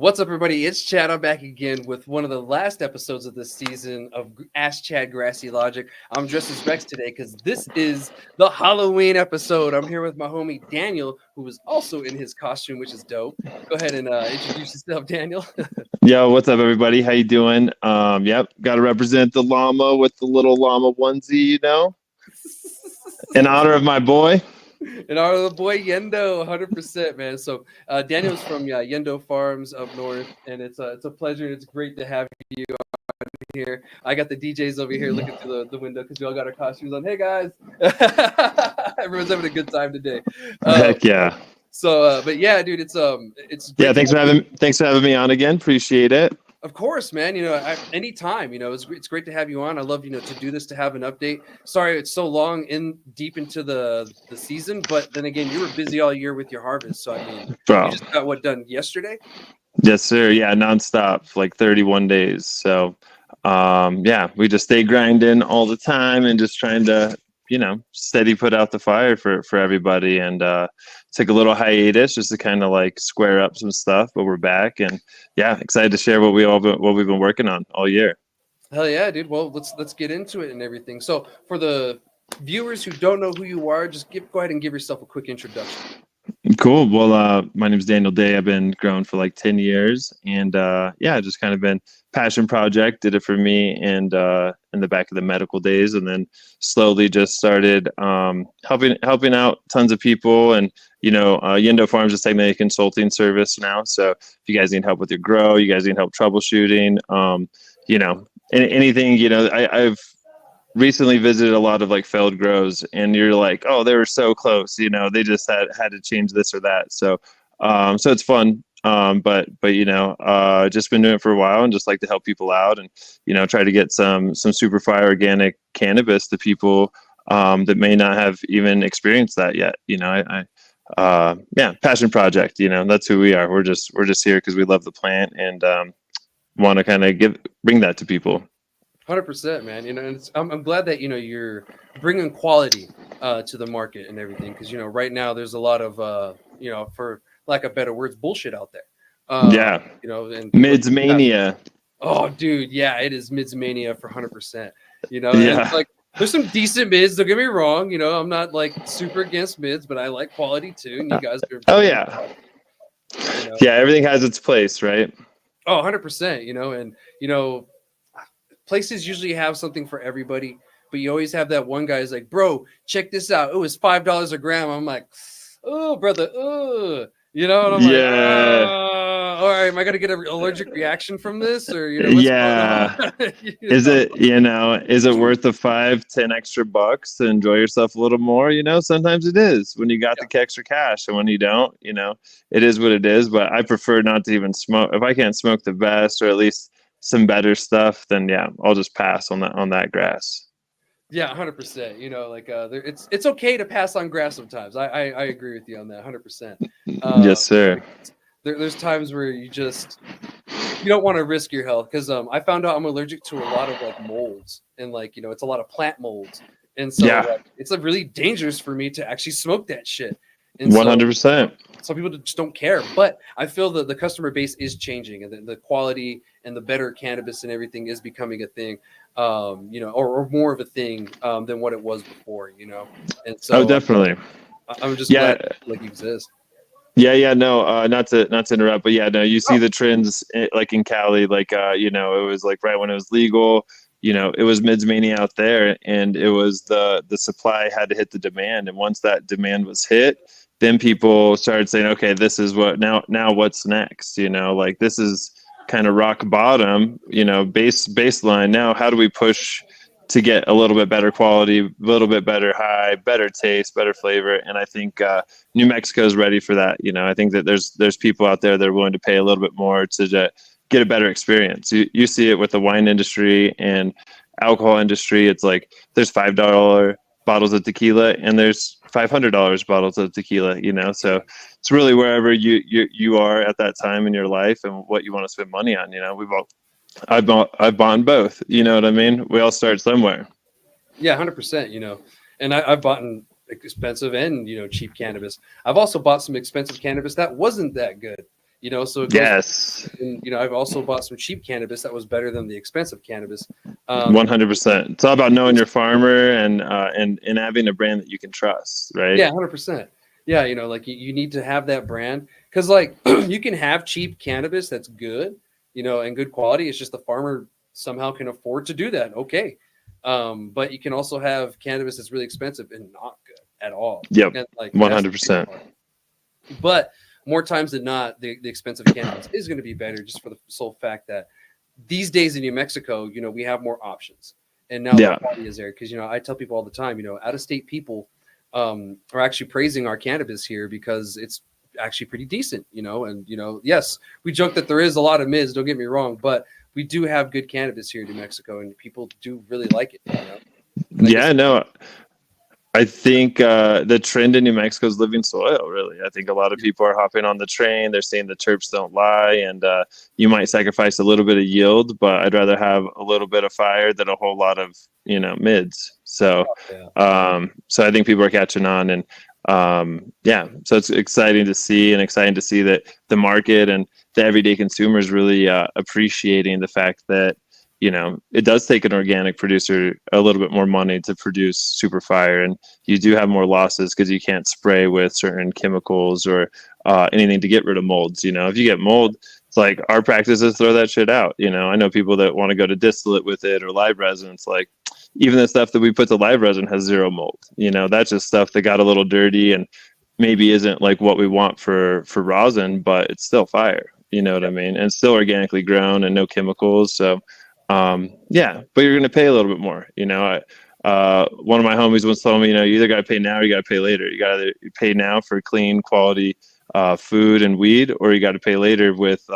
What's up, everybody? It's Chad. I'm back again with one of the last episodes of this season of Ask Chad Grassy Logic. I'm dressed as Rex today because this is the Halloween episode. I'm here with my homie Daniel, who is also in his costume, which is dope. Go ahead and introduce yourself, Daniel. Yo, what's up, everybody? How you doing? Yep, got to represent the llama with the little llama onesie, in honor of my boy. And our boy Yendo, 100%, man. So Daniel's from Yendo Farms up north, and it's a pleasure. It's great to have you on here. I got the DJs over here looking through the window because we all got our costumes on. Hey guys, everyone's having a good time today. Heck yeah. So, but yeah, dude, it's yeah. Thanks for having me on again. Appreciate it. Of course, man. Anytime. It's great to have you on. I love to do this, to have an update. Sorry, it's so long deep into the season, but then again, you were busy all year with your harvest. So I mean, Bro. You just got what done yesterday? Yes, sir. Yeah, nonstop, like 31 days. So, yeah, we just stay grinding all the time and just trying to, steady put out the fire for everybody, and took a little hiatus just to kind of like square up some stuff, but we're back, and yeah, excited to share what we've been working on all year. Hell yeah, dude. Well, let's get into it and everything. So for the viewers who don't know who you are, just go ahead and give yourself a quick introduction. Cool. Well, my name is Daniel Day. I've been growing for like 10 years, and yeah, just kind of been passion project. Did it for me, and in the back of the medical days, and then slowly just started helping out tons of people. And Yendo Farms is technically a consulting service now. So if you guys need help with your grow, you guys need help troubleshooting, anything. I've recently visited a lot of like failed grows, and you're like, oh, they were so close, they just had to change this or that. So so it's fun, but just been doing it for a while, and just like to help people out, and try to get some super fire organic cannabis to people that may not have even experienced that yet. Passion project, that's who we are. We're just here because we love the plant, and want to kind of bring that to people. 100%, man. And I'm glad that you're bringing quality to the market and everything, because right now there's a lot of for lack of better words, bullshit out there. And mids mania. Oh, dude, yeah, it is mids mania for 100%. Yeah. And like there's some decent mids. Don't get me wrong. I'm not like super against mids, but I like quality too. And you guys are. Oh yeah. Yeah, everything has its place, right? Oh, 100%. And places usually have something for everybody, but you always have that one guy who's like, bro, check this out. It was $5 a gram. I'm like, oh, brother, and I'm like, all right, am I gonna get an allergic reaction from this, or what's going on? Is it worth the $5-10 extra bucks to enjoy yourself a little more? Sometimes it is when you got the extra cash, and when you don't, it is what it is. But I prefer not to even smoke. If I can't smoke the best, or at least some better stuff, then yeah, I'll just pass on that grass. Yeah, 100%. It's okay to pass on grass sometimes. I agree with you on that, 100%. Yes, sir. There's times where you don't want to risk your health, because I found out I'm allergic to a lot of like molds, and it's a lot of plant molds, and so it's like really dangerous for me to actually smoke that shit. And 100%. Some people just don't care, but I feel that the customer base is changing, and the quality and the better cannabis and everything is becoming a thing, or more of a thing than what it was before, And so, definitely. I'm just glad it exists. Yeah, no, not to interrupt, but yeah, no, you see the trends like in Cali, like it was like right when it was legal. It was mids mania out there, and it was the supply had to hit the demand, and once that demand was hit, then people started saying, okay, this is what now what's next? Like this is kind of rock bottom, baseline. Now, how do we push to get a little bit better quality, a little bit better high, better taste, better flavor? And I think New Mexico is ready for that. I think that there's people out there that are willing to pay a little bit more to get a better experience. You see it with the wine industry and alcohol industry. It's like there's $5 bottles of tequila, and there's $500 bottles of tequila, so it's really wherever you are at that time in your life and what you want to spend money on. I've bought both, you know what I mean? We all start somewhere. Yeah, 100%, and I've bought expensive and cheap cannabis. I've also bought some expensive cannabis that wasn't that good, So it goes. Yes. And I've also bought some cheap cannabis that was better than the expensive cannabis. 100%. It's all about knowing your farmer and having a brand that you can trust, right? Yeah, 100%. Yeah, like you need to have that brand because like you can have cheap cannabis that's good, and good quality. It's just the farmer somehow can afford to do that. Okay. But you can also have cannabis that's really expensive and not good at all. Yep. And like 100%. But more times than not, the expensive cannabis is going to be better just for the sole fact that these days in New Mexico, we have more options. And now the quality is there because, I tell people all the time, out of state people are actually praising our cannabis here because it's actually pretty decent, and, yes, we joke that there is a lot of mids, don't get me wrong, but we do have good cannabis here in New Mexico and people do really like it, Yeah, no. I think the trend in New Mexico is living soil, really. I think a lot of people are hopping on the train. They're saying the terps don't lie, and you might sacrifice a little bit of yield, but I'd rather have a little bit of fire than a whole lot of, mids. So, so I think people are catching on, and so it's exciting to see, and exciting to see that the market and the everyday consumer is really appreciating the fact that it does take an organic producer a little bit more money to produce super fire, and you do have more losses because you can't spray with certain chemicals or anything to get rid of molds. If you get mold, it's like our practice is throw that shit out. I know people that want to go to distillate with it or live resin. It's like even the stuff that we put to live resin has zero mold. That's just stuff that got a little dirty and maybe isn't like what we want for rosin, but it's still fire. You know what I mean? And it's still organically grown and no chemicals. So but you're going to pay a little bit more. One of my homies once told me, you either got to pay now or you got to pay later. You got to pay now for clean quality food and weed, or you got to pay later with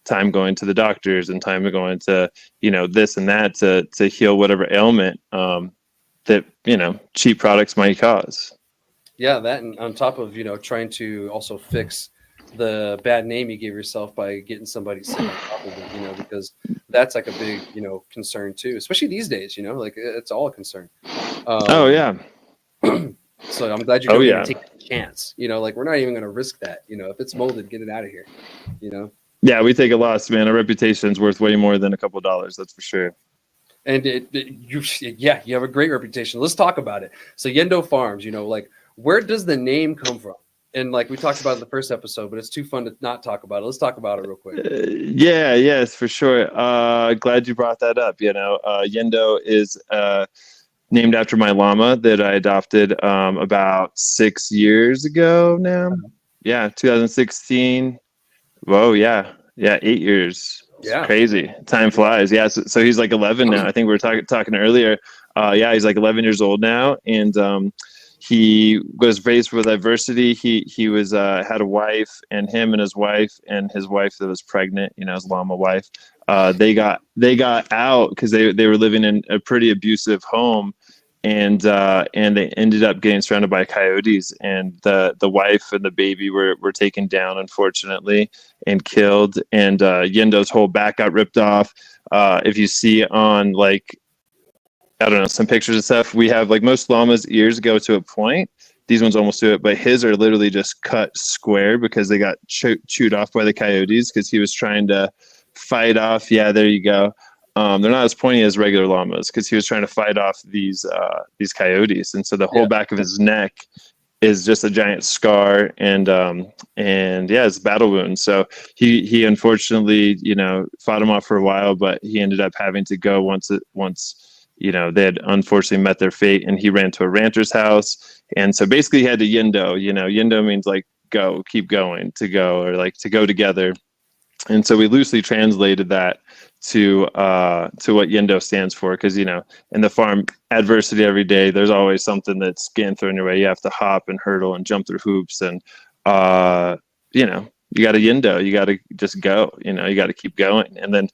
time going to the doctors and time going to, this and that to heal whatever ailment that, cheap products might cause. Yeah, that, and on top of, trying to also fix the bad name you gave yourself by getting somebody sick on top of it, because that's like a big, concern too, especially these days, like it's all a concern. Oh yeah. So I'm glad you're doing it and taking a chance, like we're not even going to risk that, if it's molded, get it out of here, Yeah, we take a loss, man. Our reputation's worth way more than a couple of dollars. That's for sure. And you have a great reputation. Let's talk about it. So Yendo Farms, like where does the name come from? And like we talked about in the first episode, but it's too fun to not talk about it. Let's talk about it real quick. Yes, for sure. Glad you brought that up. Yendo is named after my llama that I adopted about 6 years ago now. Yeah, 2016. Whoa, yeah, 8 years. It's crazy. Time flies. Yeah, so he's like 11 now. I think we were talking earlier. He's like 11 years old now, and he was raised with adversity. He was had a wife, and him and his wife that was pregnant, his llama wife. They got out because they were living in a pretty abusive home, and they ended up getting surrounded by coyotes, and the wife and the baby were taken down, unfortunately, and killed. And Yendo's whole back got ripped off. If you see on like, I don't know, some pictures and stuff, we have like most llamas' ears go to a point. These ones almost do it, but his are literally just cut square because they got chewed off by the coyotes because he was trying to fight off. Yeah, there you go. They're not as pointy as regular llamas because he was trying to fight off these coyotes, and so the whole back of his neck is just a giant scar, and it's a battle wound. So he unfortunately fought him off for a while, but he ended up having to go once they had unfortunately met their fate, and he ran to a rancher's house. And so basically he had to Yendo. Yendo means like go, keep going, to go, or like to go together. And so we loosely translated that to what Yendo stands for, because in the farm, adversity every day, there's always something that's getting thrown your way. You have to hop and hurdle and jump through hoops, and you got to Yendo. You got to just go. You got to keep going. And then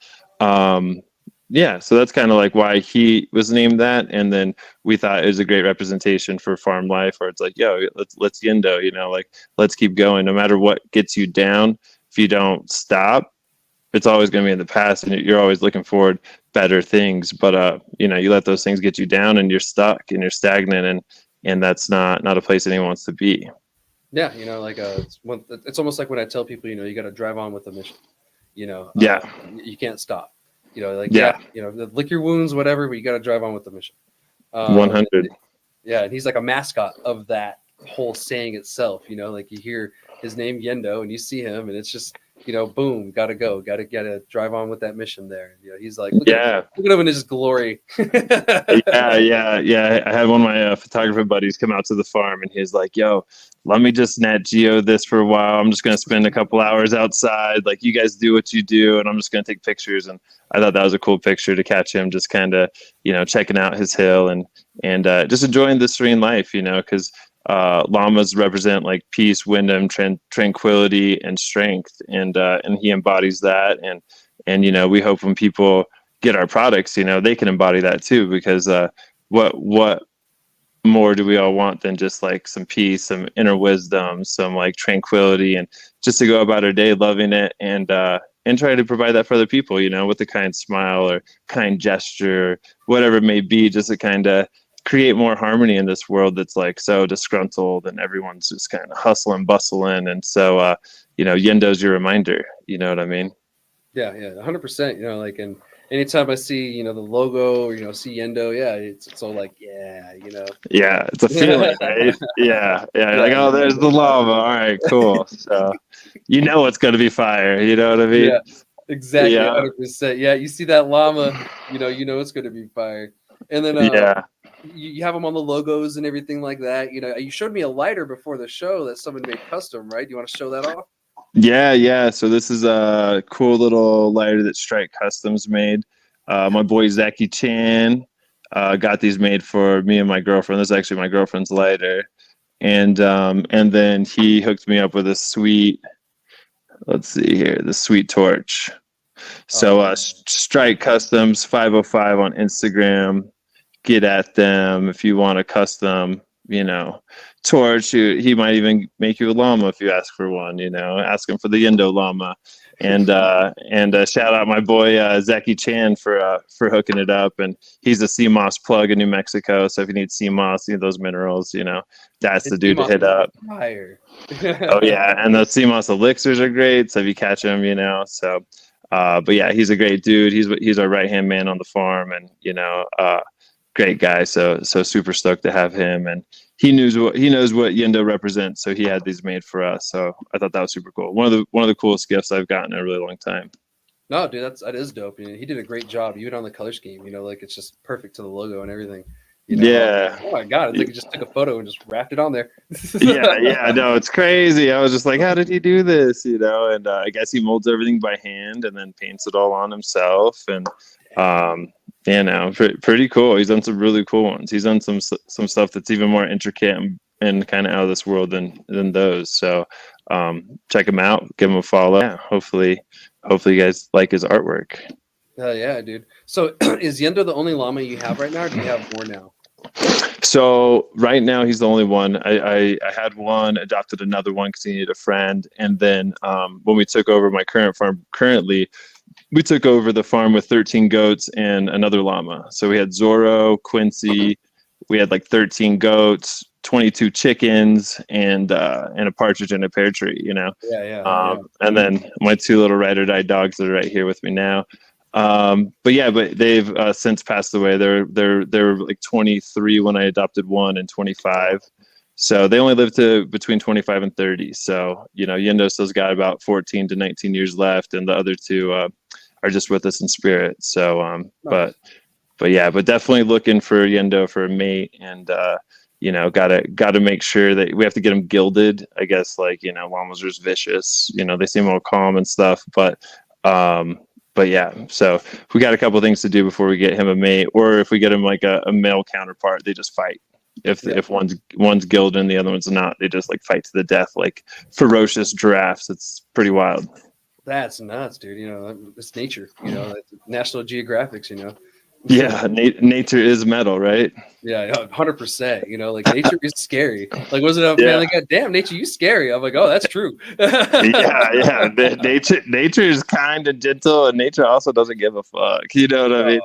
so that's kind of like why he was named that. And then we thought it was a great representation for farm life, where it's like, let's Yendo, like let's keep going no matter what gets you down. If you don't stop, it's always going to be in the past, and you're always looking forward better things. But you let those things get you down, and you're stuck and you're stagnant, and that's not a place anyone wants to be. Yeah, like it's almost like when I tell people, you got to drive on with the mission. Yeah, You can't stop. Like yeah, yeah, lick your wounds, whatever, but you got to drive on with the mission. Um, 100. yeah, and he's like a mascot of that whole saying itself. Like you hear his name Yendo, and you see him, and it's just boom, gotta go, gotta drive on with that mission there. He's like, Yeah. look at him in his glory. Yeah. I had one of my photographer buddies come out to the farm, and he's like, "Yo, let me just Nat Geo this for a while. I'm just gonna spend a couple hours outside. Like, you guys do what you do, and I'm just gonna take pictures." And I thought that was a cool picture to catch him, just kind of, checking out his hill and just enjoying the serene life, because llamas represent like peace, wisdom, tranquility, and strength, and he embodies that. And we hope when people get our products, they can embody that too, because what more do we all want than just like some peace, some inner wisdom, some like tranquility, and just to go about our day loving it, and try to provide that for other people, with a kind smile or kind gesture, whatever it may be, just to kind of create more harmony in this world that's like so disgruntled and everyone's just kind of hustling, bustling. And so, Yendo's your reminder, you know what I mean? Yeah, 100%. Like, and anytime I see the logo or see Yendo, yeah, it's all like, Yeah, it's a feeling, right? Yeah. yeah, Like, oh, there's the lava. All right, cool. So, it's going to be fire. You know what I mean? yeah, exactly, Yeah, 100%. Yeah, you see that llama, it's going to be fire. And then yeah, you have them on the logos and everything like that. You showed me a lighter before the show that someone made custom, right? Do you want to show that off? yeah. So this is a cool little lighter that Strike Customs made. My boy Zaki Chan got these made for me and my girlfriend. This is actually my girlfriend's lighter, and then he hooked me up with a sweet. Let's see here, the sweet torch. So Strike Customs 505 on Instagram. Get at them if you want a custom, torch. He might even make you a llama if you ask for one. Ask him for the Yendo llama. And shout out my boy Zaki Chan for hooking it up. And he's a sea moss plug in New Mexico. So if you need sea moss, those minerals, that's the dude to hit up. Fire. Oh yeah, and the sea moss elixirs are great. So if you catch them, so. But yeah, he's a great dude. He's our right hand man on the farm, and great guy. So super stoked to have him, and he knows what Yendo represents. So he had these made for us. So I thought that was super cool. One of the coolest gifts I've gotten in a really long time. No, dude, that is dope. He did a great job, even on the color scheme. Like it's just perfect to the logo and everything. Yeah. Oh my god, it's like he just took a photo and just wrapped it on there. yeah. No, it's crazy. I was just like, how did he do this? And I guess he molds everything by hand and then paints it all on himself. And pretty cool. He's done some really cool ones. He's done some stuff that's even more intricate and kind of out of this world than those. So check him out, give him a follow. Yeah, hopefully you guys like his artwork. Hell yeah, dude. So is Yendo the only llama you have right now, or do you have more now? So right now he's the only one. I had one, adopted another one because he needed a friend, and then when we took over my current farm, we took over the farm with 13 goats and another llama. So we had Zorro, Quincy, we had like 13 goats, 22 chickens, and a partridge in a pear tree. Yeah. And then my two little ride or die dogs that are right here with me now. But they've since passed away. They're like 23 when I adopted one, and 25. So they only live to between 25 and 30. So Yendo still's got about 14 to 19 years left, and the other two are just with us in spirit. So Nice. but definitely looking for Yendo for a mate, and gotta make sure that we have to get them gilded. I guess llamas are just vicious. They seem all calm and stuff, but yeah, so we got a couple things to do before we get him a mate, or if we get him like a male counterpart, they just fight. If one's gilded and the other one's not, they just like fight to the death, like ferocious giraffes. It's pretty wild. That's nuts, dude. It's nature. National Geographics. Yeah, nature is metal, right? Yeah, 100%. Like nature is scary. Like, was it a Family Guy? Damn, nature, you scary. I'm like, oh, that's true. yeah. Nature is kind and gentle, and nature also doesn't give a fuck. You know what I mean?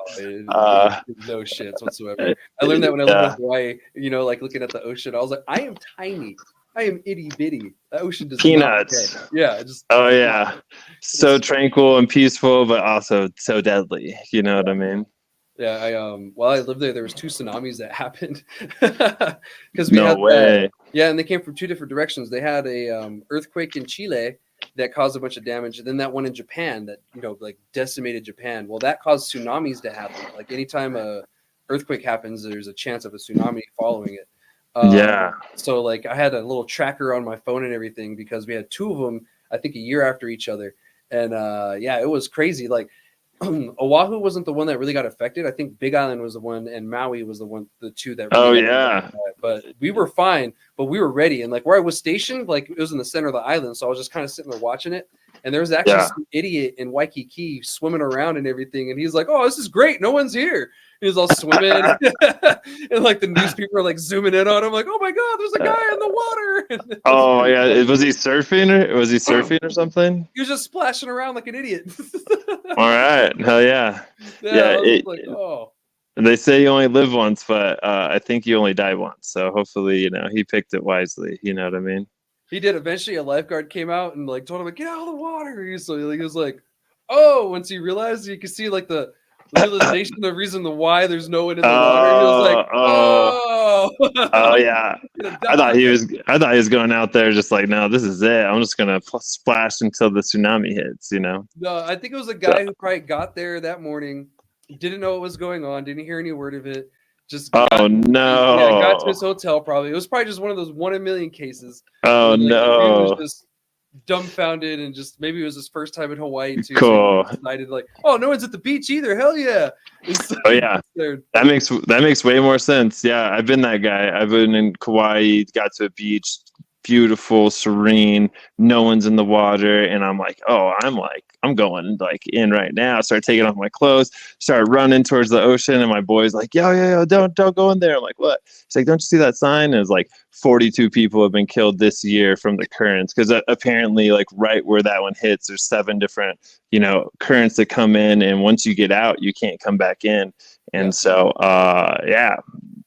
No shits whatsoever. I learned that when I lived in Hawaii. Like looking at the ocean, I was like, I am tiny. I am itty bitty. The ocean does not care. Peanuts. Yeah, it just Oh does not. yeah, so It's tranquil and peaceful, but also so deadly. You know what I mean? Yeah, while I lived there was two tsunamis that happened because we No had that. way. Yeah, and they came from two different directions. They had a earthquake in Chile that caused a bunch of damage, and then that one in Japan that like decimated Japan. Well, that caused tsunamis to happen. Like anytime a earthquake happens, there's a chance of a tsunami following it. Yeah. So like I had a little tracker on my phone and everything because we had two of them. I think a year after each other, and yeah, it was crazy. Like Oahu wasn't the one that really got affected. I think Big Island was the one, and Maui was the two that Oh really got yeah. affected. But we were fine, but we were ready. And like where I was stationed, like it was in the center of the island, so I was just kind of sitting there watching it. And there was actually Yeah. some idiot in Waikiki swimming around and everything, and he's like, "Oh, this is great! No one's here." He was all swimming, and like the news people are like zooming in on him, like, "Oh my God, there's a guy in the water!" Oh yeah. Was he surfing or something? He was just splashing around like an idiot. All right. Hell yeah. Yeah, Yeah. I was like, "Oh." They say you only live once, but I think you only die once. So hopefully, he picked it wisely. You know what I mean? He did. Eventually, a lifeguard came out and like told him, like, "Get out of the water." So he was like, "Oh!" Once he realized, you could see like the realization, the reason, the why there's no one in the water. He was like, "Oh, Oh yeah. I'm gonna I thought he die." was. I thought he was going out there just like, no, this is it. I'm just gonna splash until the tsunami hits. No, I think it was a So, guy who probably got there that morning, didn't know what was going on, didn't hear any word of it. Just oh got, yeah, got to no. his hotel. Probably it was probably just one of those 1 in a million cases Oh where like the dude was no. just dumbfounded and just maybe it was his first time in Hawaii too. So Cool. he decided like, oh, no one's at the beach either. Hell yeah! So Oh yeah. That makes way more sense. Yeah, I've been that guy. I've been in Kauai, got to a beach, beautiful, serene, no one's in the water, and I'm like, oh, I'm going like in right now. I start taking off my clothes, start running towards the ocean, and my boy's like, yo, don't go in there. I'm like, what? He's like, don't you see that sign? And it's like 42 people have been killed this year from the currents because apparently, like right where that one hits, there's 7 different currents that come in, and once you get out, you can't come back in. And so, yeah,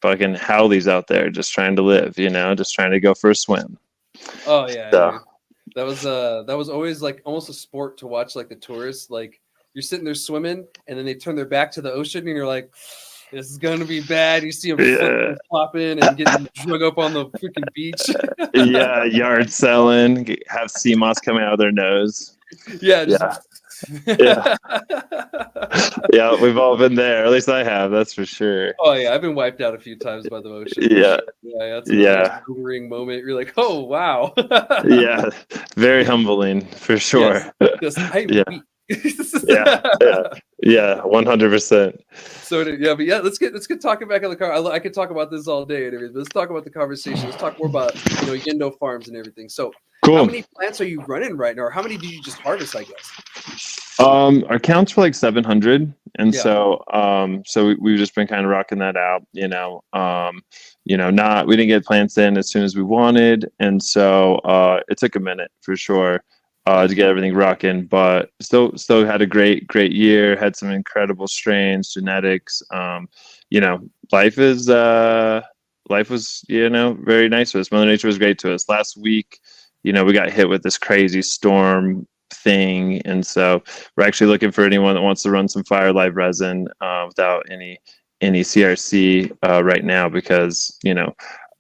fucking howlies out there just trying to live, just trying to go for a swim. Oh yeah, So. dude. That was always like almost a sport to watch like the tourists. Like you're sitting there swimming and then they turn their back to the ocean and you're like, this is gonna be bad. You see them flopping and getting drug up on the freaking beach. Yeah, yard selling, have sea moss coming out of their nose. Yeah, yeah. Yeah, we've all been there. At least I have. That's for sure. Oh yeah, I've been wiped out a few times by the ocean. Yeah, that's a sobering moment. You're like, oh wow. Yeah, very humbling for sure. Yes, yeah, 100%. So yeah, but yeah, let's get talking back on the car. I could talk about this all day and everything. But let's talk about the conversation. Let's talk more about Yendo Farms and everything. So, cool. How many plants are you running right now, or how many did you just harvest? I guess. Our counts were like 700, and so we've just been kind of rocking that out. We didn't get plants in as soon as we wanted, and so it took a minute for sure. To get everything rocking, but still had a great year. Had some incredible strains, genetics. Life was very nice to us. Mother Nature was great to us. Last week, we got hit with this crazy storm thing, and so we're actually looking for anyone that wants to run some fire live resin without any CRC right now, because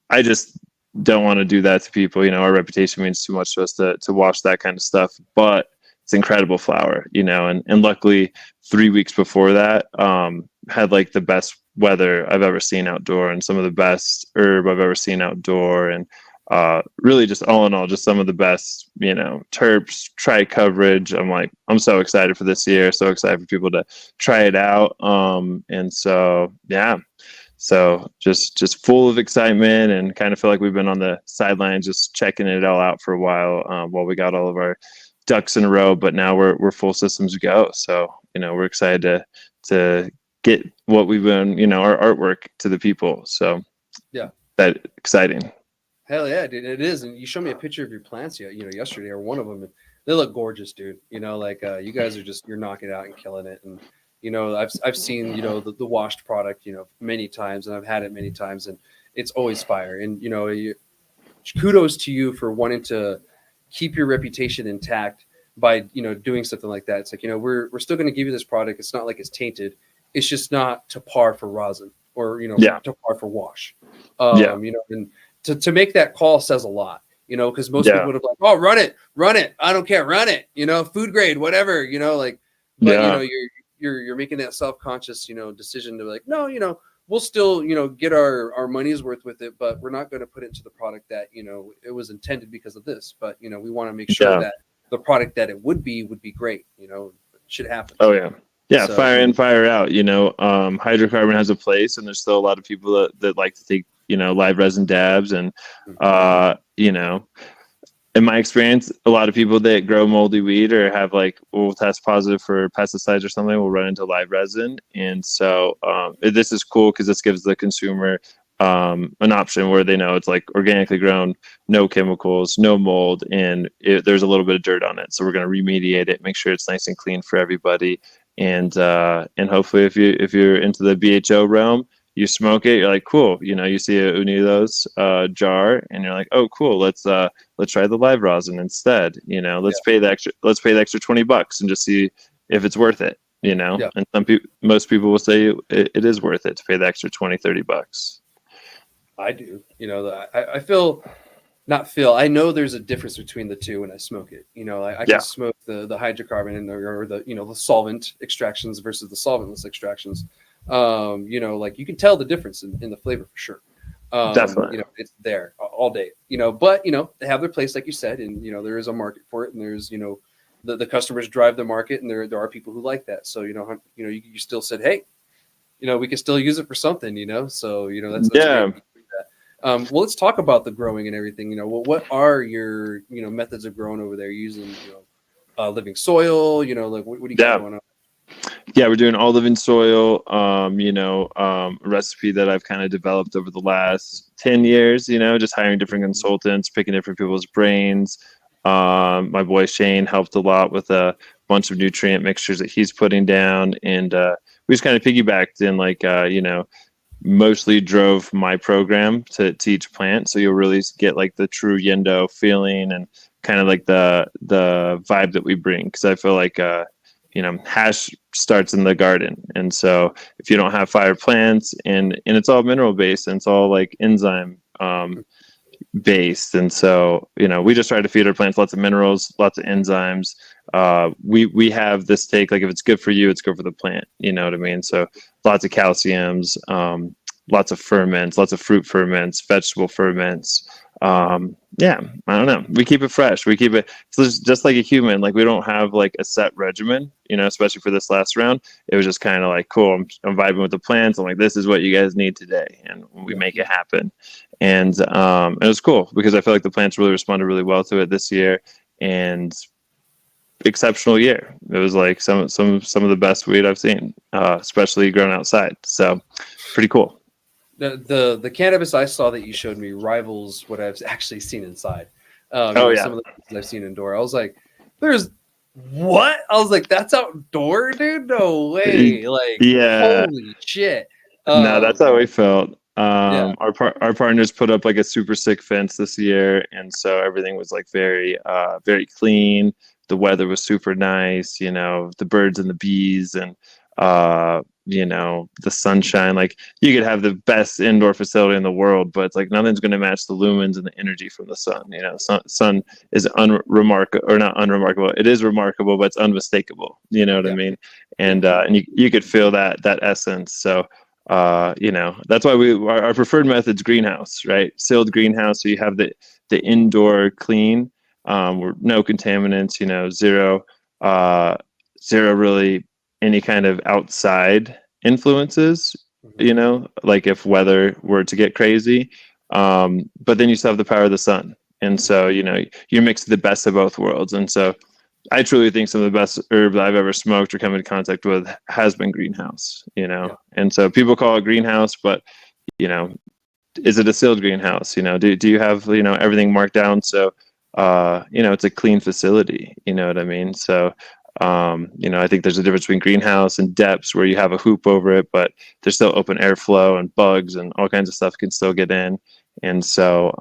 I just don't want to do that to people. Our reputation means too much to us to wash that kind of stuff, but it's incredible flower, and luckily 3 weeks before that, had like the best weather I've ever seen outdoor and some of the best herb I've ever seen outdoor. And really just all in all, just some of the best, terps, try coverage. I'm so excited for this year. So excited for people to try it out. And so, yeah. So just full of excitement, and kind of feel like we've been on the sidelines just checking it all out for a while while we got all of our ducks in a row. But now we're full systems go. So we're excited to get what we've been, our artwork to the people. So yeah, that exciting. Hell yeah, dude, it is. And you showed me a picture of your plants, yesterday, or one of them. And they look gorgeous, dude. You guys are you're knocking it out and killing it. And I've seen the washed product many times, and I've had it many times, and it's always fire. And kudos to you for wanting to keep your reputation intact by doing something like that. It's like, we're still going to give you this product. It's not like it's tainted. It's just not to par for rosin or to par for wash. And to make that call says a lot. Because most people would have like, oh, run it, I don't care, run it, food grade, whatever, but you're making that self-conscious decision to be like, no, we'll still get our money's worth with it, but we're not going to put it into the product that it was intended because of this, but we want to make sure that the product that it would be great. It should happen. Oh yeah, so, fire in, fire out. Hydrocarbon has a place, and there's still a lot of people that like to take live resin dabs, and in my experience, a lot of people that grow moldy weed or have will test positive for pesticides or something will run into live resin. And so this is cool because this gives the consumer an option where they know it's organically grown, no chemicals, no mold, and there's a little bit of dirt on it. So we're going to remediate it, make sure it's nice and clean for everybody. And hopefully if you're into the BHO realm, you smoke it, you're like, cool. You see a Unidos jar, and you're like, oh, cool. Let's try the live rosin instead. Let's pay the extra $20 and just see if it's worth it. And most people will say it is worth it to pay the extra $20-$30. I do. I know there's a difference between the two when I smoke it. I can smoke the hydrocarbon or the solvent extractions versus the solventless extractions. You can tell the difference in the flavor for sure. Definitely. It's there all day, but they have their place, like you said, and there is a market for it, and there's the customers drive the market, and there are people who like that. So you still said, hey, we can still use it for something, so that's great. Well, let's talk about the growing and everything. What are your methods of growing over there using living soil? What do you got going on? Yeah, we're doing all living soil, a recipe that I've kind of developed over the last 10 years, just hiring different consultants, picking different people's brains. My boy Shane helped a lot with a bunch of nutrient mixtures that he's putting down. And we just kind of piggybacked and mostly drove my program to each plant. So you'll really get the true Yendo feeling and kind of the vibe that we bring. Cause I feel hash starts in the garden. And so if you don't have fire plants and it's all mineral based and it's all enzyme based. And so, we just try to feed our plants lots of minerals, lots of enzymes. We have this take, if it's good for you, it's good for the plant. You know what I mean? So lots of calciums, lots of ferments, lots of fruit ferments, vegetable ferments. I don't know. We keep it fresh. We keep it just like a human. We don't have a set regimen, especially for this last round. It was just kind of cool. I'm vibing with the plants. I'm like, this is what you guys need today. And we make it happen. And it was cool because I feel like the plants really responded really well to it this year, and exceptional year. It was some of the best weed I've seen, especially grown outside. So pretty cool. The cannabis I saw that you showed me rivals what I've actually seen inside. Some of the things I've seen indoor. I was like, "There's what?" I was like, "That's outdoor, dude? No way!" Holy shit! No, that's how we felt. Our partners put up a super sick fence this year, and so everything was very very clean. The weather was super nice. The birds and the bees and the sunshine. You could have the best indoor facility in the world, but it's nothing's going to match the lumens and the energy from the sun. Sun is unremarkable, or not unremarkable. It is remarkable, but it's unmistakable. You know what I mean? And you could feel that essence. So that's why our preferred method's greenhouse, right? Sealed greenhouse. So you have the indoor clean, with no contaminants, zero really any kind of outside influences, if weather were to get crazy, but then you still have the power of the sun. And so, you mix the best of both worlds. And so I truly think some of the best herb that I've ever smoked or come into contact with has been greenhouse, and so people call it greenhouse, but, is it a sealed greenhouse? Do you have, everything marked down? So, it's a clean facility, you know what I mean? So, I think there's a difference between greenhouse and depths where you have a hoop over it, but there's still open airflow and bugs and all kinds of stuff can still get in. And so,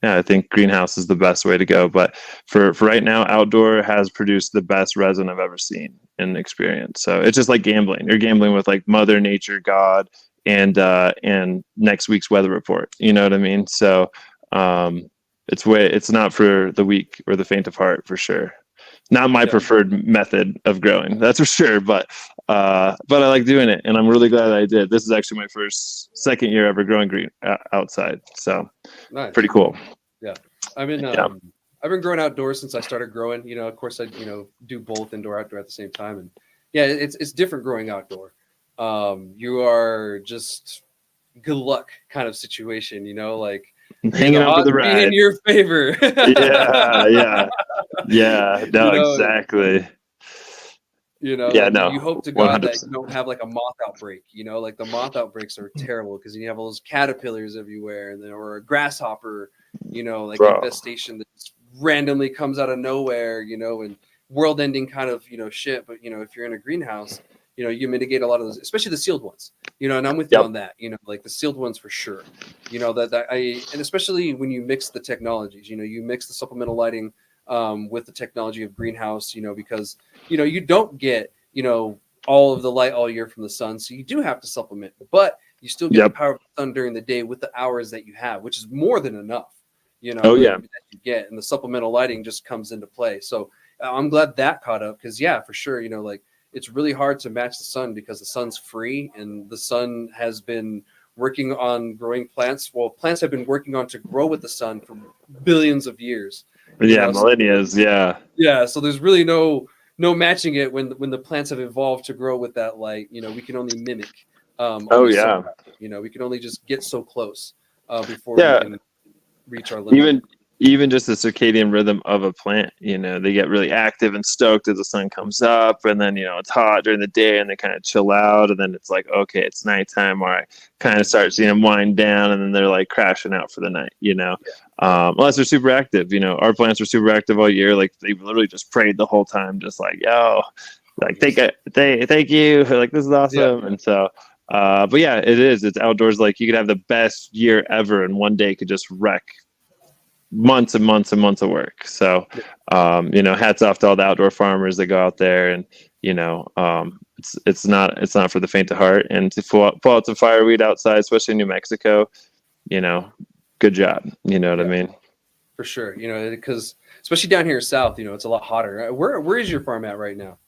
Yeah, I think greenhouse is the best way to go. But for right now, outdoor has produced the best resin I've ever seen and experienced. So it's just like gambling. You're gambling with like Mother Nature, God, and next week's weather report. You know what I mean? So it's not for the weak or the faint of heart for sure. Not my Yeah. preferred method of growing, that's for sure. But I like doing it, and I'm really glad that I did. This is actually my second year ever growing green outside. So Nice. pretty cool. Yeah. I've been Yeah. I've been growing outdoors since I started growing. Of course I do both indoor outdoor at the same time, and yeah, it's different growing outdoor. You are just good luck kind of situation, like may Hanging the on for odds the be in ride. your favor. Yeah. you No, know, exactly. Yeah, and no, you hope to God that you 100%. don't have like a moth outbreak. Like the moth outbreaks are terrible because you have all those caterpillars everywhere, and then or a grasshopper, like Bro. infestation that just randomly comes out of nowhere, and world-ending kind of shit. But if you're in a greenhouse, you mitigate a lot of those, especially the sealed ones. And I'm with you Yep. on that. Like the sealed ones for sure. And especially when you mix the technologies, you mix the supplemental lighting with the technology of greenhouse, because you don't get all of the light all year from the sun, so you do have to supplement, but you still get the Yep. power of the sun during the day with the hours that you have, which is more than enough. Oh yeah. that you get, and the supplemental lighting just comes into play. So I'm glad that caught up, because yeah, for sure, like it's really hard to match the sun because the sun's free, and the sun has been working on growing plants. Well, plants have been working on to grow with the sun for billions of years. Yeah, So millennials. Yeah. yeah, so there's really no matching it when the plants have evolved to grow with that light. We can only mimic Oh only so yeah. much. We can only just get so close before we Yeah. can reach our limit. Even just the circadian rhythm of a plant, they get really active and stoked as the sun comes up, and then it's hot during the day and they kind of chill out, and then it's like, okay, it's nighttime, or I kind of start seeing them wind down, and then they're like crashing out for the night. Unless they're super active. Our plants are super active all year, like they literally just prayed the whole time, just like, yo, like thank you, like this is awesome. And so but yeah, it's outdoors. Like you could have the best year ever, and one day could just wreck months and months and months of work. So hats off to all the outdoor farmers that go out there, and it's not for the faint of heart. And to pull out some fireweed outside, especially in New Mexico, good job. You know what I mean? For sure. Because especially down here south, it's a lot hotter. Where is your farm at right now?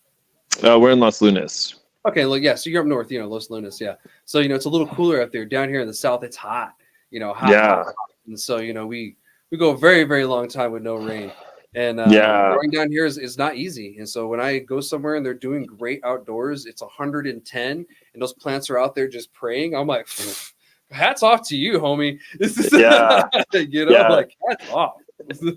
We're in Los Lunas. Okay, well, yeah, so you're up north, Los Lunas, yeah. So it's a little cooler up there. Down here in the south, it's hot. Hot. And so we go a very, very long time with no rain. And growing down here is not easy. And so when I go somewhere and they're doing great outdoors, it's 110, and those plants are out there just praying. I'm like, hats off to you, homie. Yeah. Like hats off.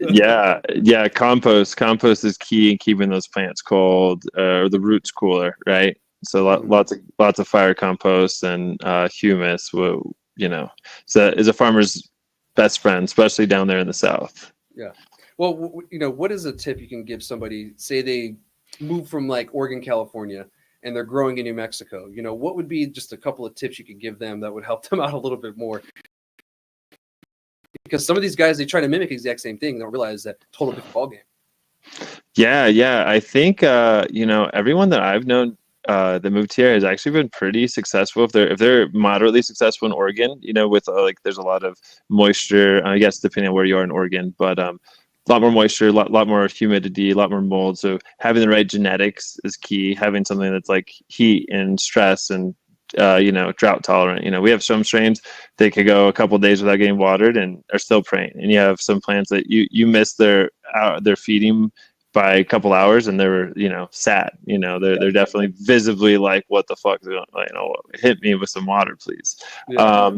Yeah. Compost is key in keeping those plants cold, or the roots cooler, right? So lots of fire compost and humus. So is a farmer's best friend, especially down there in the south. Yeah. Well, what is a tip you can give somebody? Say they move from like Oregon, California, and they're growing in New Mexico. What would be just a couple of tips you could give them that would help them out a little bit more? Because some of these guys, they try to mimic the exact same thing. They don't realize that total different ballgame. Yeah. I think everyone that I've known that moved here has actually been pretty successful. If they're moderately successful in Oregon, with like there's a lot of moisture, I guess, depending on where you are in Oregon, but a lot more moisture, lot more humidity, a lot more mold. So having the right genetics is key. Having something that's like heat and stress and drought tolerant. We have some strains that could go a couple of days without getting watered and are still praying. And you have some plants that you miss their feeding by a couple hours, and they're sad. They're definitely visibly like, what the fuck is going on? Hit me with some water, please.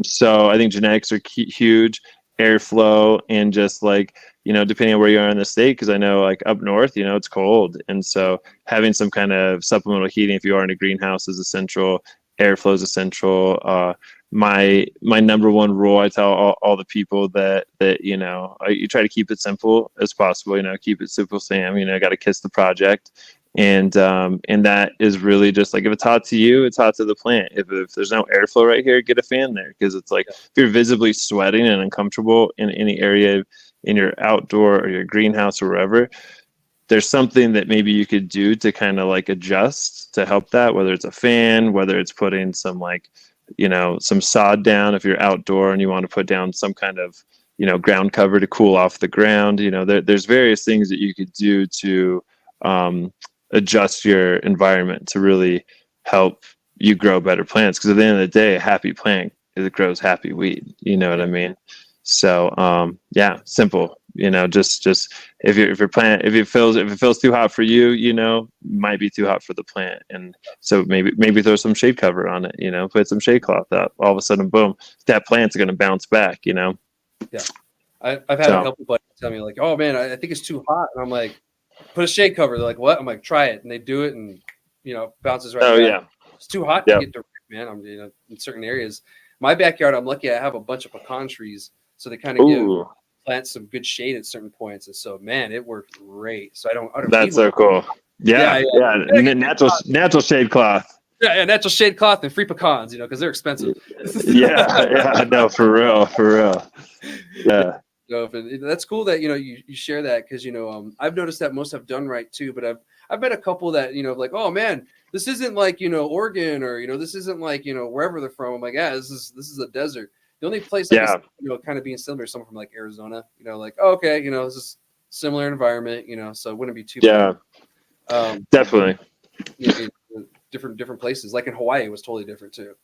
So I think genetics are huge. Airflow, and just like depending on where you are in the state, because I know like up north, it's cold, and so having some kind of supplemental heating if you are in a greenhouse is essential. Airflow is essential. My number one rule, I tell all the people that you try to keep it simple as possible. Keep it simple, Sam. I got to kiss the project, And that is really just like, if it's hot to you, it's hot to the plant. If there's no airflow right here, get a fan there, because it's like, if you're visibly sweating and uncomfortable in any area in your outdoor or your greenhouse or wherever, there's something that maybe you could do to kind of like adjust to help that, whether it's a fan, whether it's putting some like, some sod down if you're outdoor and you want to put down some kind of, ground cover to cool off the ground. There's various things that you could do to adjust your environment to really help you grow better plants. Because at the end of the day, a happy plant grows happy weed. You know what I mean? So yeah, simple. Just if it feels too hot for you, might be too hot for the plant. And so maybe throw some shade cover on it, put some shade cloth up. All of a sudden, boom, that plant's going to bounce back. Yeah. I've had a couple buddies tell me like, oh man, I think it's too hot. And I'm like, put a shade cover. They're like, what? I'm like, try it. And they do it and, bounces right back. Yeah. It's too hot to get direct, man. I'm, in certain areas. My backyard, I'm lucky I have a bunch of pecan trees. So they kind of give plants some good shade at certain points. And so, man, it worked great. So I don't That's so cool. Yeah. Natural shade cloth. Yeah, natural shade cloth and free pecans, because they're expensive. yeah, no, for real. Yeah. That's cool that you share that, because I've noticed that most have done right too, but I've met a couple that like, oh man, this isn't like Oregon, or this isn't like wherever they're from. I'm like, yeah, this is a desert. The only place I can kind of being similar is someone from like Arizona, like, oh, okay, this is similar environment, so it wouldn't be too bad. Definitely. Different places, like in Hawaii, it was totally different too.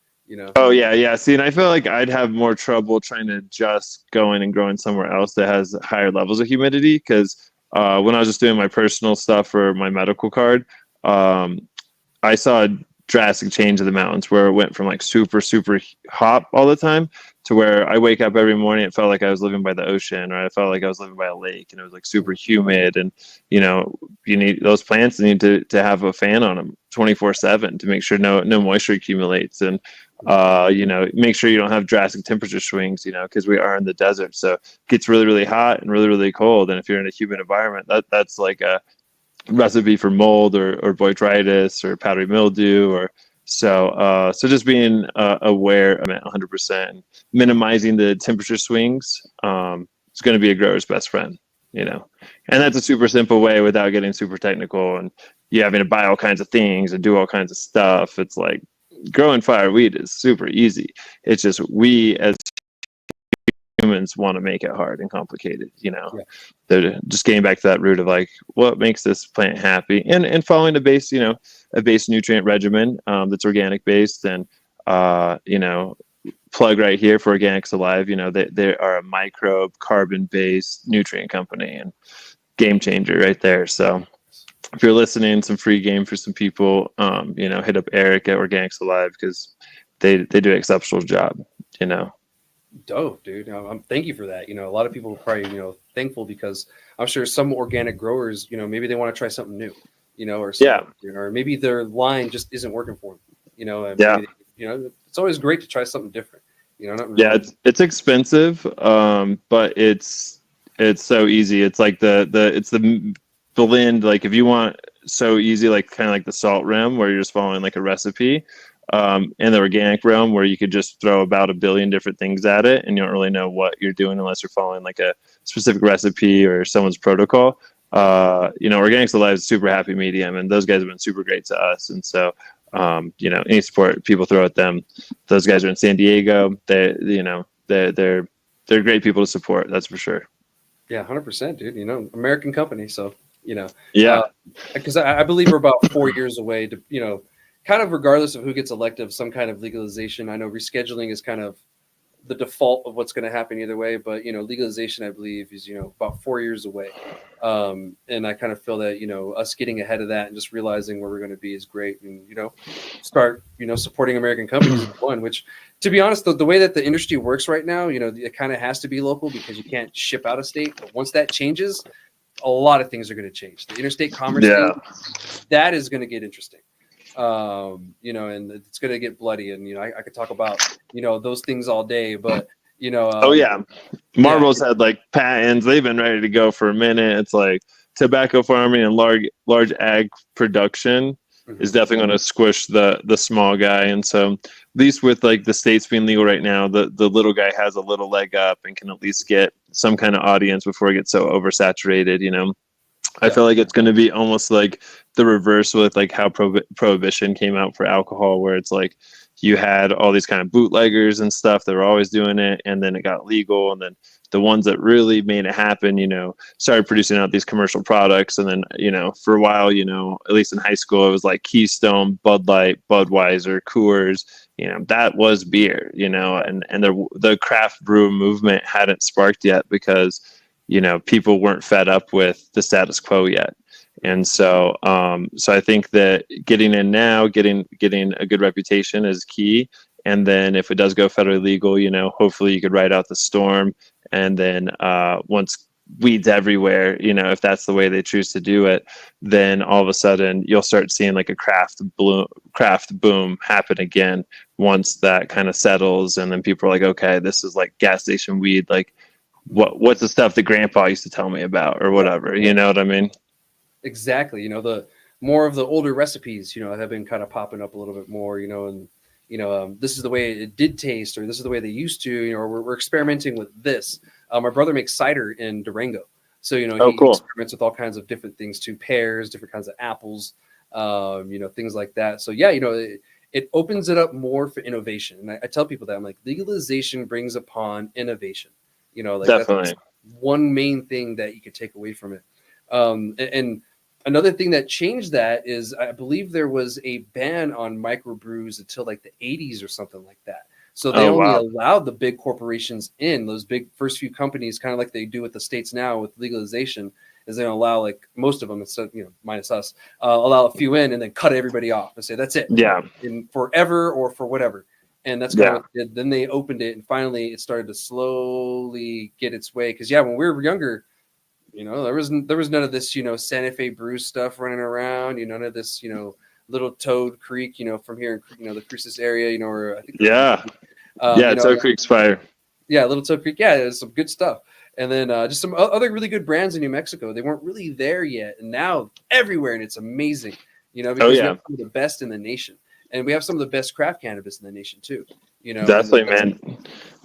Oh yeah. See, and I feel like I'd have more trouble trying to adjust going and growing somewhere else that has higher levels of humidity, because when I was just doing my personal stuff for my medical card, I saw a drastic change in the mountains, where it went from like super hot all the time to where I wake up every morning, it felt like I was living by the ocean, or I felt like I was living by a lake, and it was like super humid. And you need those plants need to have a fan on them 24/7 to make sure no moisture accumulates, and make sure you don't have drastic temperature swings, because we are in the desert, so it gets really hot and really cold. And if you're in a humid environment, that's like a recipe for mold or botrytis or powdery mildew. Or so just being aware of it 100%, minimizing the temperature swings is going to be a grower's best friend, and that's a super simple way without getting super technical and you having to buy all kinds of things and do all kinds of stuff. It's like growing fireweed is super easy. It's just we as humans want to make it hard and complicated. They're just getting back to that root of like, what makes this plant happy, and following a base nutrient regimen that's organic based. And plug right here for Organics Alive. They are a microbe carbon based nutrient company and game changer right there. So if you're listening, some free game for some people, hit up Eric at Organics Alive, because they do an exceptional job. Dope, dude. Thank you for that. A lot of people are probably, thankful, because I'm sure some organic growers, maybe they want to try something new, or something, or maybe their line just isn't working for them, and maybe it's always great to try something different, it's expensive, but it's so easy. It's like it's the blend, like if you want so easy, like kind of like the salt rim where you're just following like a recipe, and the organic realm where you could just throw about 1 billion different things at it and you don't really know what you're doing unless you're following like a specific recipe or someone's protocol. Organics Alive is a super happy medium, and those guys have been super great to us. And so any support people throw at them, those guys are in San Diego. They're great people to support, that's for sure. Yeah, 100%, dude. American company, so because I believe we're about 4 years away to kind of regardless of who gets elected, some kind of legalization. I know rescheduling is kind of the default of what's going to happen either way, but legalization, I believe, is about 4 years away. And I kind of feel that us getting ahead of that and just realizing where we're going to be is great, and start supporting American companies is one. Which, to be honest, the way that the industry works right now, it kind of has to be local because you can't ship out of state. But once that changes, a lot of things are going to change. The interstate commerce thing, that is going to get interesting. And it's going to get bloody, and I could talk about those things all day, but Marvel's had like patents, they've been ready to go for a minute. It's like, tobacco farming and large ag production is definitely going to squish the small guy. And so at least with like the states being legal right now, the little guy has a little leg up and can at least get some kind of audience before it gets so oversaturated, you know. I feel like it's going to be almost like the reverse with like how prohibition came out for alcohol, where it's like you had all these kind of bootleggers and stuff that were always doing it, and then it got legal, and then the ones that really made it happen, you know, started producing out these commercial products. And then, you know, for a while, you know, at least in high school, it was like Keystone, Bud Light, Budweiser, Coors, you know, that was beer, you know, and the craft brew movement hadn't sparked yet because, you know, people weren't fed up with the status quo yet. And so, so I think that getting in now, getting a good reputation is key. And then if it does go federally legal, you know, hopefully you could ride out the storm. And then once weeds everywhere, you know, if that's the way they choose to do it, then all of a sudden you'll start seeing like a craft boom happen again once that kind of settles. And then people are like, okay, this is like gas station weed. Like what's the stuff that grandpa used to tell me about or whatever, you know what I mean? Exactly. You know, the more of the older recipes, you know, have been kind of popping up a little bit more, you know, and, you know, this is the way it did taste, or this is the way they used to, you know, or we're experimenting with this. My brother makes cider in Durango. So, you know, he experiments with all kinds of different things too, pears, different kinds of apples, you know, things like that. So, yeah, you know, it opens it up more for innovation. And I tell people that I'm like, legalization brings upon innovation, you know, like definitely that's one main thing that you could take away from it. And another thing that changed that is I believe there was a ban on microbrews until like the 80s or something like that. So they only allowed the big corporations in, those big first few companies, kind of like they do with the states now with legalization, is they allow like most of them, instead, you know, minus us, allow a few in and then cut everybody off and say, that's it. Yeah. In forever or for whatever. And that's kind of what they did. Then they opened it and finally it started to slowly get its way. Cause when we were younger, you know, there was none of this, you know, Santa Fe brew stuff running around, you know, none of this, you know, Little Toad Creek, you know, from here, you know, the Cruces area, you know, or I think, you know, Toad Creek's fire. Yeah, Little Toad Creek. Yeah, there's some good stuff. And then just some other really good brands in New Mexico. They weren't really there yet, and now everywhere, and it's amazing, you know, because we have some of the best in the nation, and we have some of the best craft cannabis in the nation too. You know, definitely, man.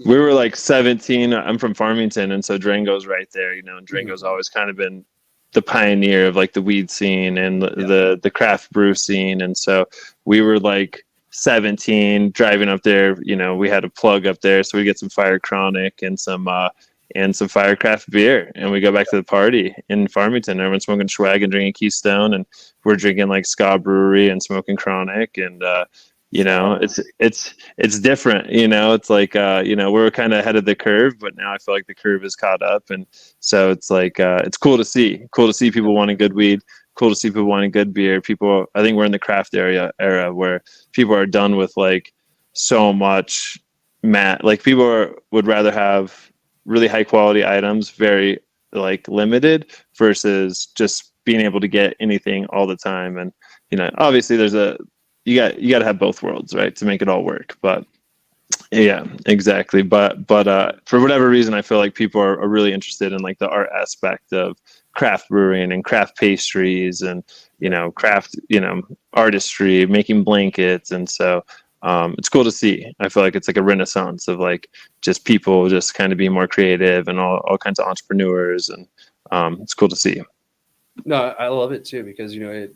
We were like 17. I'm from Farmington, and so Durango's right there. You know, and Durango's always kind of been the pioneer of like the weed scene and the craft brew scene. And so we were like 17 driving up there, you know, we had a plug up there. So we get some Fire Chronic and some Firecraft beer, and we go back to the party in Farmington. Everyone's smoking swag and drinking Keystone, and we're drinking like Ska Brewery and smoking Chronic. And, you know, it's different, you know, it's like, you know, we're kind of ahead of the curve, but now I feel like the curve is caught up. And so it's like, it's cool to see people wanting good weed, cool to see people wanting good beer. People, I think we're in the craft era where people are done with like so much like people would rather have really high quality items, very like limited, versus just being able to get anything all the time. And, you know, obviously you got to have both worlds, right, to make it all work. But yeah, exactly. But for whatever reason, I feel like people are really interested in like the art aspect of craft brewing and craft pastries and, you know, craft, you know, artistry, making blankets. And so it's cool to see. I feel like it's like a renaissance of like just people just kind of being more creative and all kinds of entrepreneurs. And it's cool to see. No, I love it too, because, you know,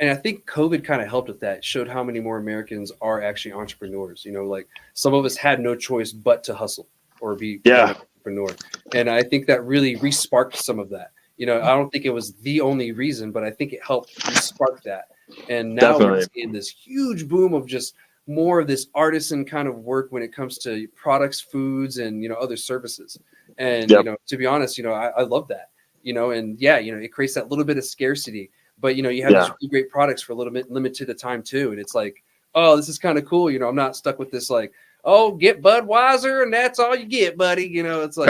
and I think COVID kind of helped with that. It showed how many more Americans are actually entrepreneurs. You know, like some of us had no choice but to hustle or be an entrepreneur. And I think that really re-sparked some of that. You know, I don't think it was the only reason, but I think it helped re-spark that. And now we're seeing this huge boom of just more of this artisan kind of work when it comes to products, foods, and, you know, other services. And, you know, to be honest, you know, I love that, you know, and yeah, you know, it creates that little bit of scarcity. But, you know, you have these really great products for a little bit limited of time too. And it's like, oh, this is kind of cool. You know, I'm not stuck with this like, oh, get Budweiser and that's all you get, buddy. You know, it's like,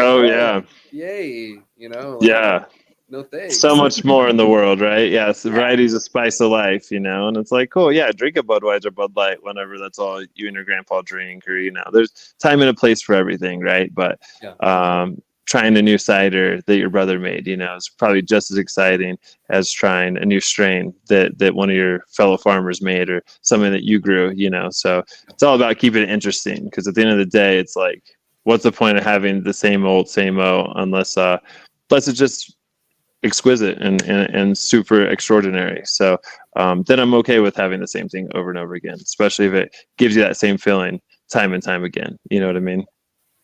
yay, you know. Like, no thanks. So much more in the world, right? Yeah, so variety's a spice of life, you know. And it's like, cool, yeah, drink a Budweiser, Bud Light, whenever that's all you and your grandpa drink, or, you know, there's time and a place for everything, right? But trying a new cider that your brother made, it's probably just as exciting as trying a new strain that one of your fellow farmers made, or something that you grew, so it's all about keeping it interesting, because at the end of the day, it's like, what's the point of having the same old unless it's just exquisite and super extraordinary. So then I'm okay with having the same thing over and over again, especially if it gives you that same feeling time and time again. You know what I mean?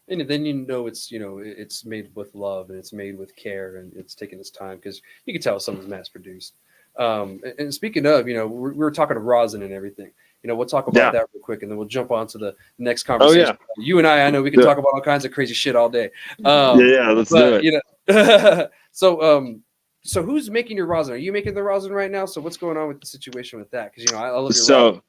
And then it's made with love, and it's made with care, and it's taken its time, because you can tell something's mass produced. And speaking of, we were talking to rosin and everything. We'll talk about that real quick, and then we'll jump on to the next conversation. Oh, yeah. You and I know we can talk about all kinds of crazy shit all day. Let's do it. So who's making your rosin? Are you making the rosin right now? So what's going on with the situation with that? Because I love your rosin.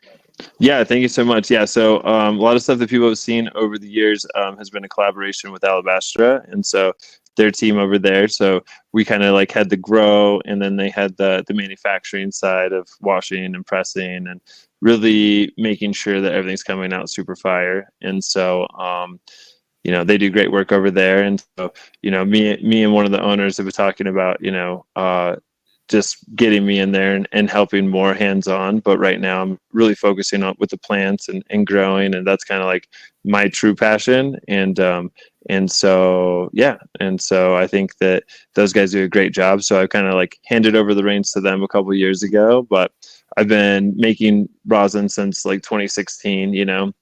Yeah, thank you so much. Yeah, so a lot of stuff that people have seen over the years has been a collaboration with Alabastra, and so their team over there. So we kind of like had the grow, and then they had the manufacturing side of washing and pressing, and really making sure that everything's coming out super fire. And so they do great work over there. And so me and one of the owners have been talking about just getting me in there and helping more hands-on. But right now I'm really focusing on with the plants and growing, and that's kind of like my true passion. And so I think that those guys do a great job. So I kind of like handed over the reins to them a couple of years ago, but I've been making rosin since like 2016.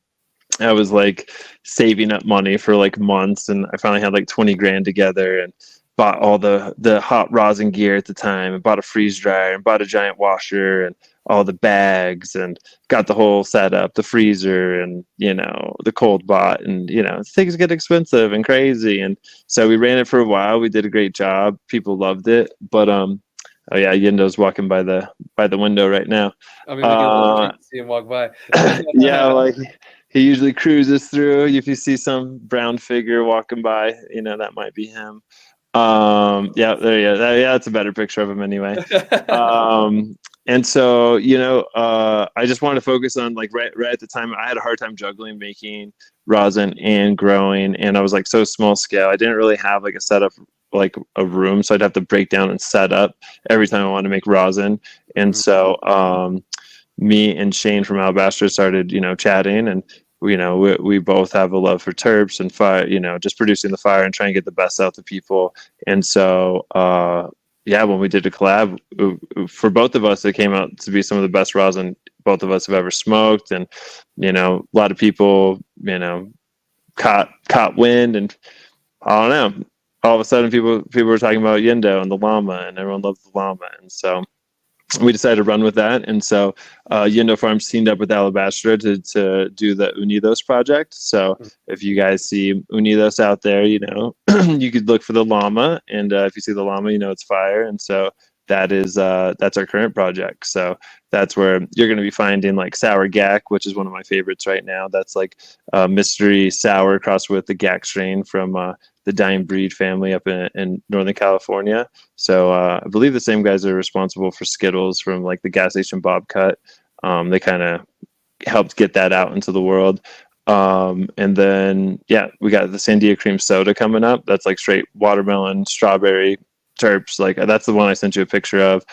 I was like saving up money for like months, and I finally had like 20 grand together, and bought all the hot rosin gear at the time, and bought a freeze dryer, and bought a giant washer, and all the bags, and got the whole setup, the freezer, and the cold bot, and things get expensive and crazy. And so we ran it for a while. We did a great job. People loved it. But oh yeah, Yendo's walking by the window right now. I mean, we get a little treat to see him walk by. Yeah, like he usually cruises through. If you see some brown figure walking by, that might be him. Yeah, there you go. That's a better picture of him anyway. And so I just wanted to focus on like right at the time I had a hard time juggling making rosin and growing, and I was like so small scale. I didn't really have like a setup, like a room, so I'd have to break down and set up every time I wanted to make rosin. And so me and Shane from Alabastra started chatting, and we both have a love for terps and fire, just producing the fire and trying to get the best out to people. And so when we did a collab for both of us, it came out to be some of the best rosin both of us have ever smoked. And a lot of people caught wind, and I don't know, all of a sudden people were talking about Yendo and the llama, and everyone loved the llama. And so we decided to run with that. And so Yendo Farms teamed up with Alabastra to do the Unidos project. So if you guys see Unidos out there, you could look for the llama. And if you see the llama, it's fire. And so that's our current project. So that's where you're going to be finding like sour gack, which is one of my favorites right now. That's like mystery sour crossed with the gack strain from the Dying Breed family up in Northern California. So I believe the same guys are responsible for Skittles from like the gas station Bob Cut. They kind of helped get that out into the world. And then, we got the Sandia Cream Soda coming up. That's like straight watermelon, strawberry terps. Like that's the one I sent you a picture of.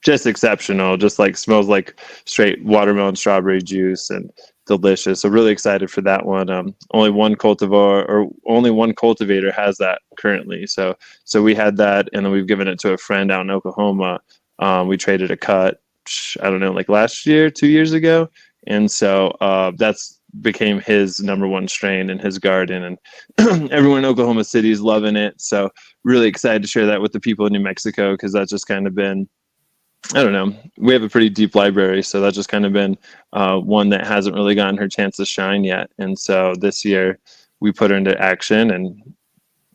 Just exceptional. Just like smells like straight watermelon, strawberry juice, and delicious. So really excited for that one. Only one cultivator has that currently. So we had that, and then we've given it to a friend out in Oklahoma. We traded a cut, I don't know, like last year, 2 years ago. And so that's became his number one strain in his garden, and everyone in Oklahoma City is loving it. So really excited to share that with the people in New Mexico, because that's just kind of been, I don't know, we have a pretty deep library, so that's just kind of been one that hasn't really gotten her chance to shine yet. And so this year we put her into action, and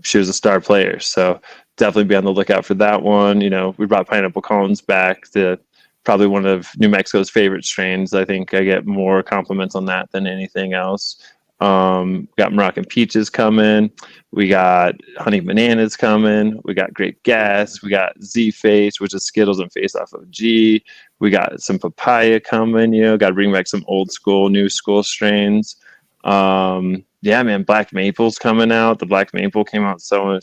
she was a star player. So definitely be on the lookout for that one. We brought Pineapple Collins back, to probably one of New Mexico's favorite strains. I think I get more compliments on that than anything else. Got Moroccan Peaches coming. We got Honey Bananas coming. We got Grape Gas. We got Z Face, which is Skittles and Face off of G. We got some papaya coming. Got to bring back some old school, new school strains. yeah, man, Black Maple's coming out. The Black Maple came out so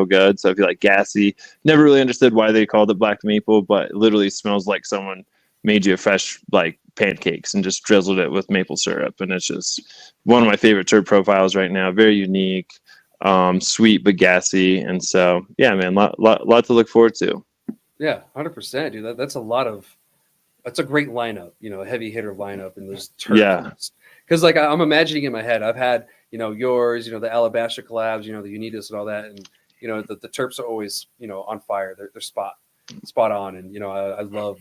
good. So if you like gassy, never really understood why they called it Black Maple, but it literally smells like someone made you a fresh like pancakes and just drizzled it with maple syrup. And it's just one of my favorite terp profiles right now. Very unique, sweet but gassy. And so yeah, man, lot to look forward to. Yeah, 100%, dude. That's a lot of. That's a great lineup, a heavy hitter lineup, and there's terps. Yeah. Because like I'm imagining in my head, I've had yours, the Alabasha collabs, the Unitas and all that, and the terps are always on fire. They're spot on, and I love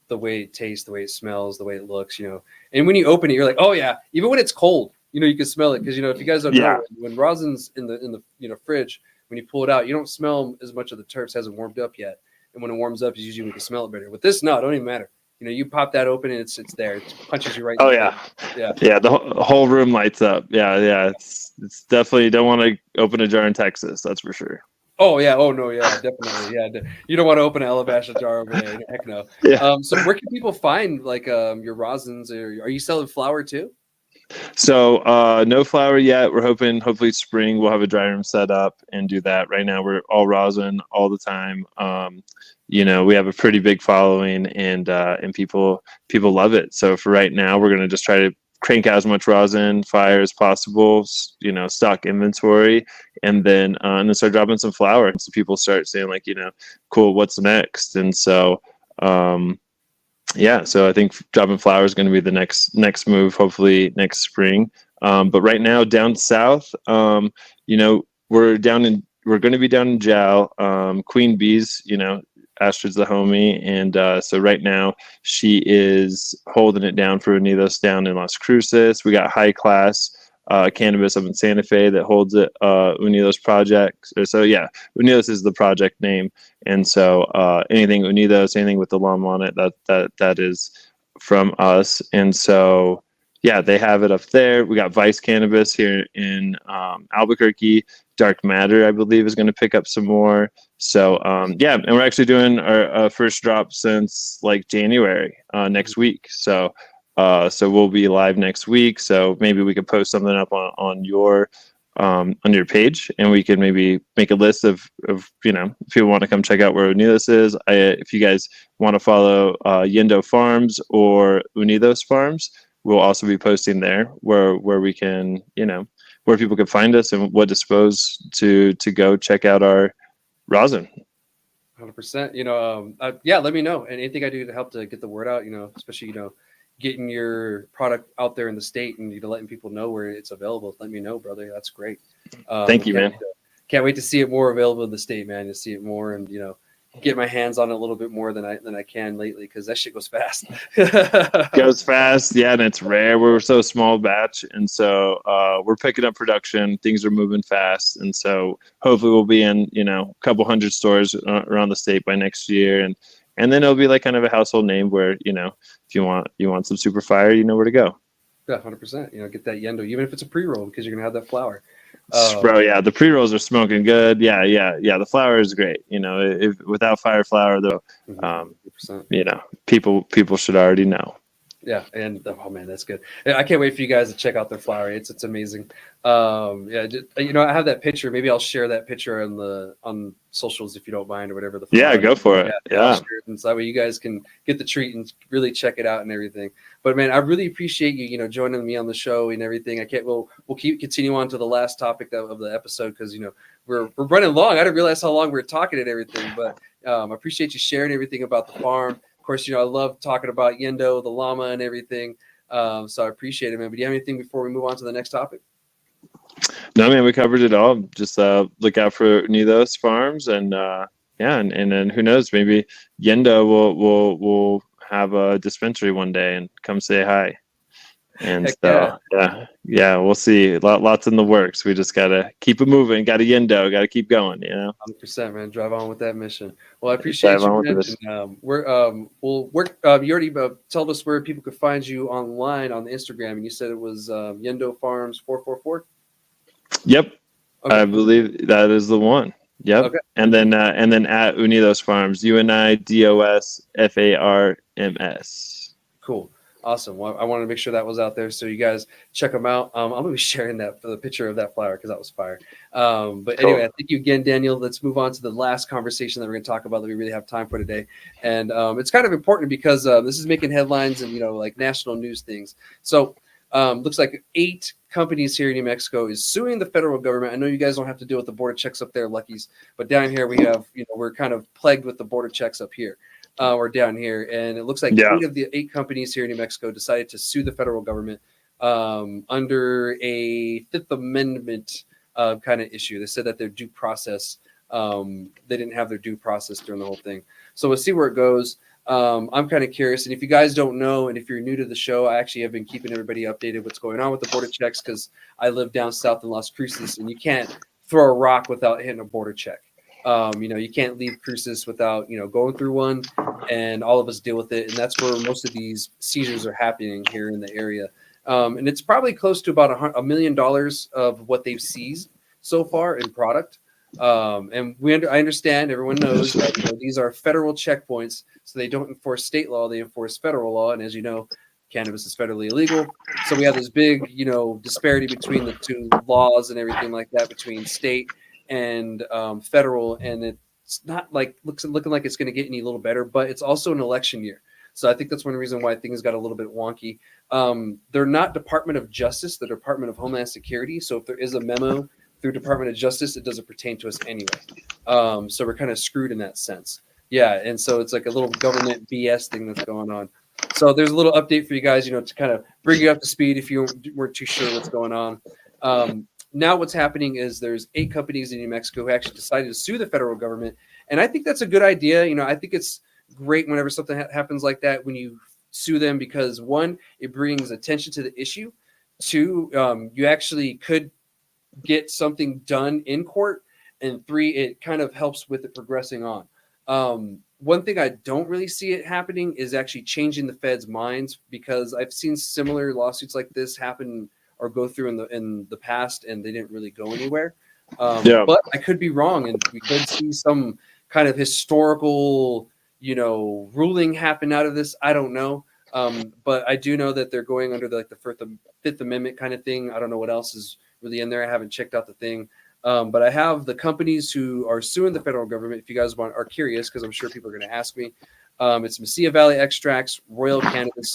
the way it tastes, the way it smells, the way it looks, And when you open it, you're like, oh yeah, even when it's cold, you can smell it because if you guys don't know, when rosin's in the fridge, when you pull it out, you don't smell as much of the terps. Hasn't warmed up yet, and when it warms up, is usually we can smell it better. With this, no, it don't even matter. You pop that open and it's there. It punches you right. Oh yeah, yeah. The whole room lights up. Yeah. It's definitely, don't want to open a jar in Texas. That's for sure. Oh yeah. Oh no. Yeah, definitely. Yeah, you don't want to open an Alabaster jar over there. Heck no. Yeah. So where can people find like your rosins? Or are you selling flour too? So no flour yet. We're hopefully spring we'll have a dry room set up and do that. Right now we're all rosin all the time. We have a pretty big following and people love it. So for right now, we're going to just try to crank out as much rosin fire as possible, stock inventory, and then start dropping some flour. So people start saying like, cool, what's next? And so, so I think dropping flour is going to be the next move, hopefully next spring. But right now down south, we're going to be down in Jal, Queen Bee's, Astrid's the homie, and so right now she is holding it down for Unidos down in Las Cruces. We got High Class Cannabis up in Santa Fe that holds it. Unidos project, Unidos is the project name, and so anything Unidos, anything with the llama on it, that is from us, and so. Yeah, they have it up there. We got Vice Cannabis here in Albuquerque. Dark Matter, I believe, is going to pick up some more. So, and we're actually doing our first drop since like January next week. So we'll be live next week. So maybe we could post something up on your page, and we can maybe make a list of if people want to come check out where Unidos is. If you guys want to follow Yendo Farms or Unidos Farms, we'll also be posting there where we can, where people can find us and what dispose to go check out our rosin. 100%. Let me know. And anything I do to help to get the word out, especially, getting your product out there in the state and letting people know where it's available. Let me know, brother. That's great. Thank you, man. Can't wait to see it more available in the state, man. To see it more and, get my hands on it a little bit more than I can lately because that shit goes fast. Goes fast, yeah, and it's rare. We're so small batch, and so we're picking up production. Things are moving fast, and so hopefully we'll be in a couple hundred stores around the state by next year, and then it'll be like kind of a household name where if you want some super fire, you know where to go. Yeah, 100%. Get that Yendo, even if it's a pre-roll, because you're gonna have that flower. Bro, yeah, the pre-rolls are smoking good. Yeah. The flower is great. If without fire flower, though, people should already know. Yeah, and oh man, that's good. I can't wait for you guys to check out their flower. It's amazing. I have that picture. Maybe I'll share that picture on socials if you don't mind or whatever. Go for it. Yeah. And so that way you guys can get the treat and really check it out and everything. But man, I really appreciate you, joining me on the show and everything. We'll continue on to the last topic of the episode because we're running long. I didn't realize how long we were talking and everything, but I appreciate you sharing everything about the farm. Of course, I love talking about Yendo, the llama, and everything. So I appreciate it, man. But do you have anything before we move on to the next topic? No, man, we covered it all. Just look out for Unidos Farms, and and then who knows? Maybe Yendo will have a dispensary one day and come say hi. And Heck so yeah, we'll see. Lots in the works. We just gotta keep it moving. Got a Yendo. Got to keep going. 100%, man. Drive on with that mission. Well, I appreciate you, man. We'll work. You already told us where people could find you online on the Instagram, and you said it was Yendo Farms 444. Yep, Okay. I believe that is the one. Yep. Okay. And then at Unidos Farms, UNIDOS FARMS. Cool. Awesome. Well, I wanted to make sure that was out there, so you guys check them out. I'm gonna be sharing that for the picture of that flower because that was fire. But Cool. anyway, thank you again, Daniel. Let's move on to the last conversation that we're gonna talk about that we really have time for today, and it's kind of important because this is making headlines and like national news things. So looks like 8 companies here in New Mexico is suing the federal government. I know you guys don't have to deal with the border checks up there, luckies, but down here we have we're kind of plagued with the border checks up here. Or down here, and it looks like 8 of the 8 companies here in New Mexico decided to sue the federal government under a Fifth Amendment kind of issue. They said that their due process, they didn't have their due process during the whole thing. So we'll see where it goes. I'm kind of curious, and if you guys don't know, and if you're new to the show, I actually have been keeping everybody updated what's going on with the border checks because I live down south in Las Cruces, and you can't throw a rock without hitting a border check. You can't leave Cruces without going through one, and all of us deal with it, and that's where most of these seizures are happening here in the area. And it's probably close to about $1 million of what they've seized so far in product. And I understand, everyone knows that these are federal checkpoints, so they don't enforce state law; they enforce federal law. And as you know, cannabis is federally illegal, so we have this big disparity between the two laws and everything like that between state and federal, and it's not like looking like it's going to get any little better, but it's also an election year, so I think that's one reason why things got a little bit wonky. They're not Department of Justice, the Department of Homeland Security, so if there is a memo through Department of Justice, it doesn't pertain to us anyway. So we're kind of screwed in that sense. Yeah, and so it's like a little government BS thing that's going on. So there's a little update for you guys, to kind of bring you up to speed if you weren't too sure what's going on. Now what's happening is there's 8 companies in New Mexico who actually decided to sue the federal government. And I think that's a good idea. I think it's great whenever something happens like that, when you sue them, because 1, it brings attention to the issue. 2, you actually could get something done in court. And 3, it kind of helps with it progressing on. One thing I don't really see it happening is actually changing the feds' minds, because I've seen similar lawsuits like this happen or go through in the past, and they didn't really go anywhere. But I could be wrong, and we could see some kind of historical, ruling happen out of this. I don't know. But I do know that they're going under the Fifth Amendment kind of thing. I don't know what else is really in there. I haven't checked out the thing. But I have the companies who are suing the federal government. If you guys are curious, because I'm sure people are going to ask me, it's Mesilla Valley Extracts, Royal Cannabis,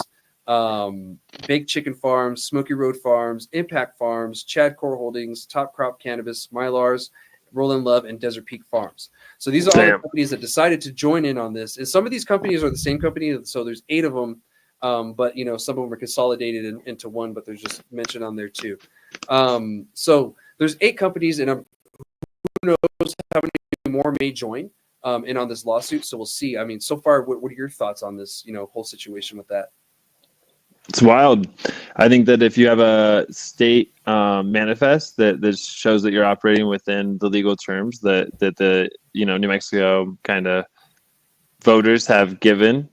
Baked Chicken Farms, Smoky Road Farms, Impact Farms, Chad Core Holdings, Top Crop Cannabis, Mylars, Roland Love, and Desert Peak Farms. So these are all the companies that decided to join in on this. And some of these companies are the same company, so there's 8 of them. But some of them are consolidated into one, but there's just mention on there too. So there's 8 companies, and who knows how many more may join in on this lawsuit. So we'll see. I mean, so far, what are your thoughts on this, whole situation with that? It's wild. I think that if you have a state manifest that shows that you're operating within the legal terms that the New Mexico kind of voters have given,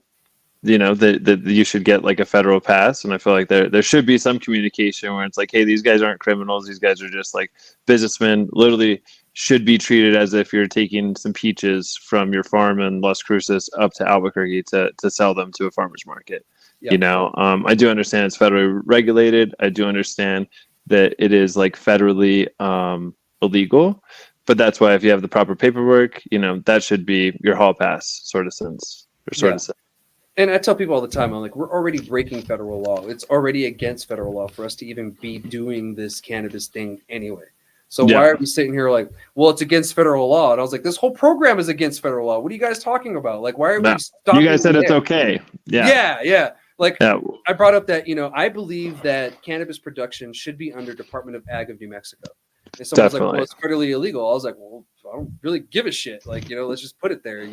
that you should get like a federal pass. And I feel like there should be some communication where it's like, hey, these guys aren't criminals. These guys are just like businessmen. Literally should be treated as if you're taking some peaches from your farm in Las Cruces up to Albuquerque to sell them to a farmer's market. Yep. I do understand it's federally regulated. I do understand that it is like federally illegal, but that's why if you have the proper paperwork, that should be your hall pass sort of sense or sort of sense. And I tell people all the time, I'm like, we're already breaking federal law. It's already against federal law for us to even be doing this cannabis thing anyway. So why are we sitting here like, well, it's against federal law? And I was like, this whole program is against federal law. What are you guys talking about? Like, why are we stopping? You guys said it's okay. Yeah. Like, I brought up that, I believe that cannabis production should be under Department of Ag of New Mexico. And someone's like, well, it's federally illegal. I was like, well, I don't really give a shit. Like, let's just put it there,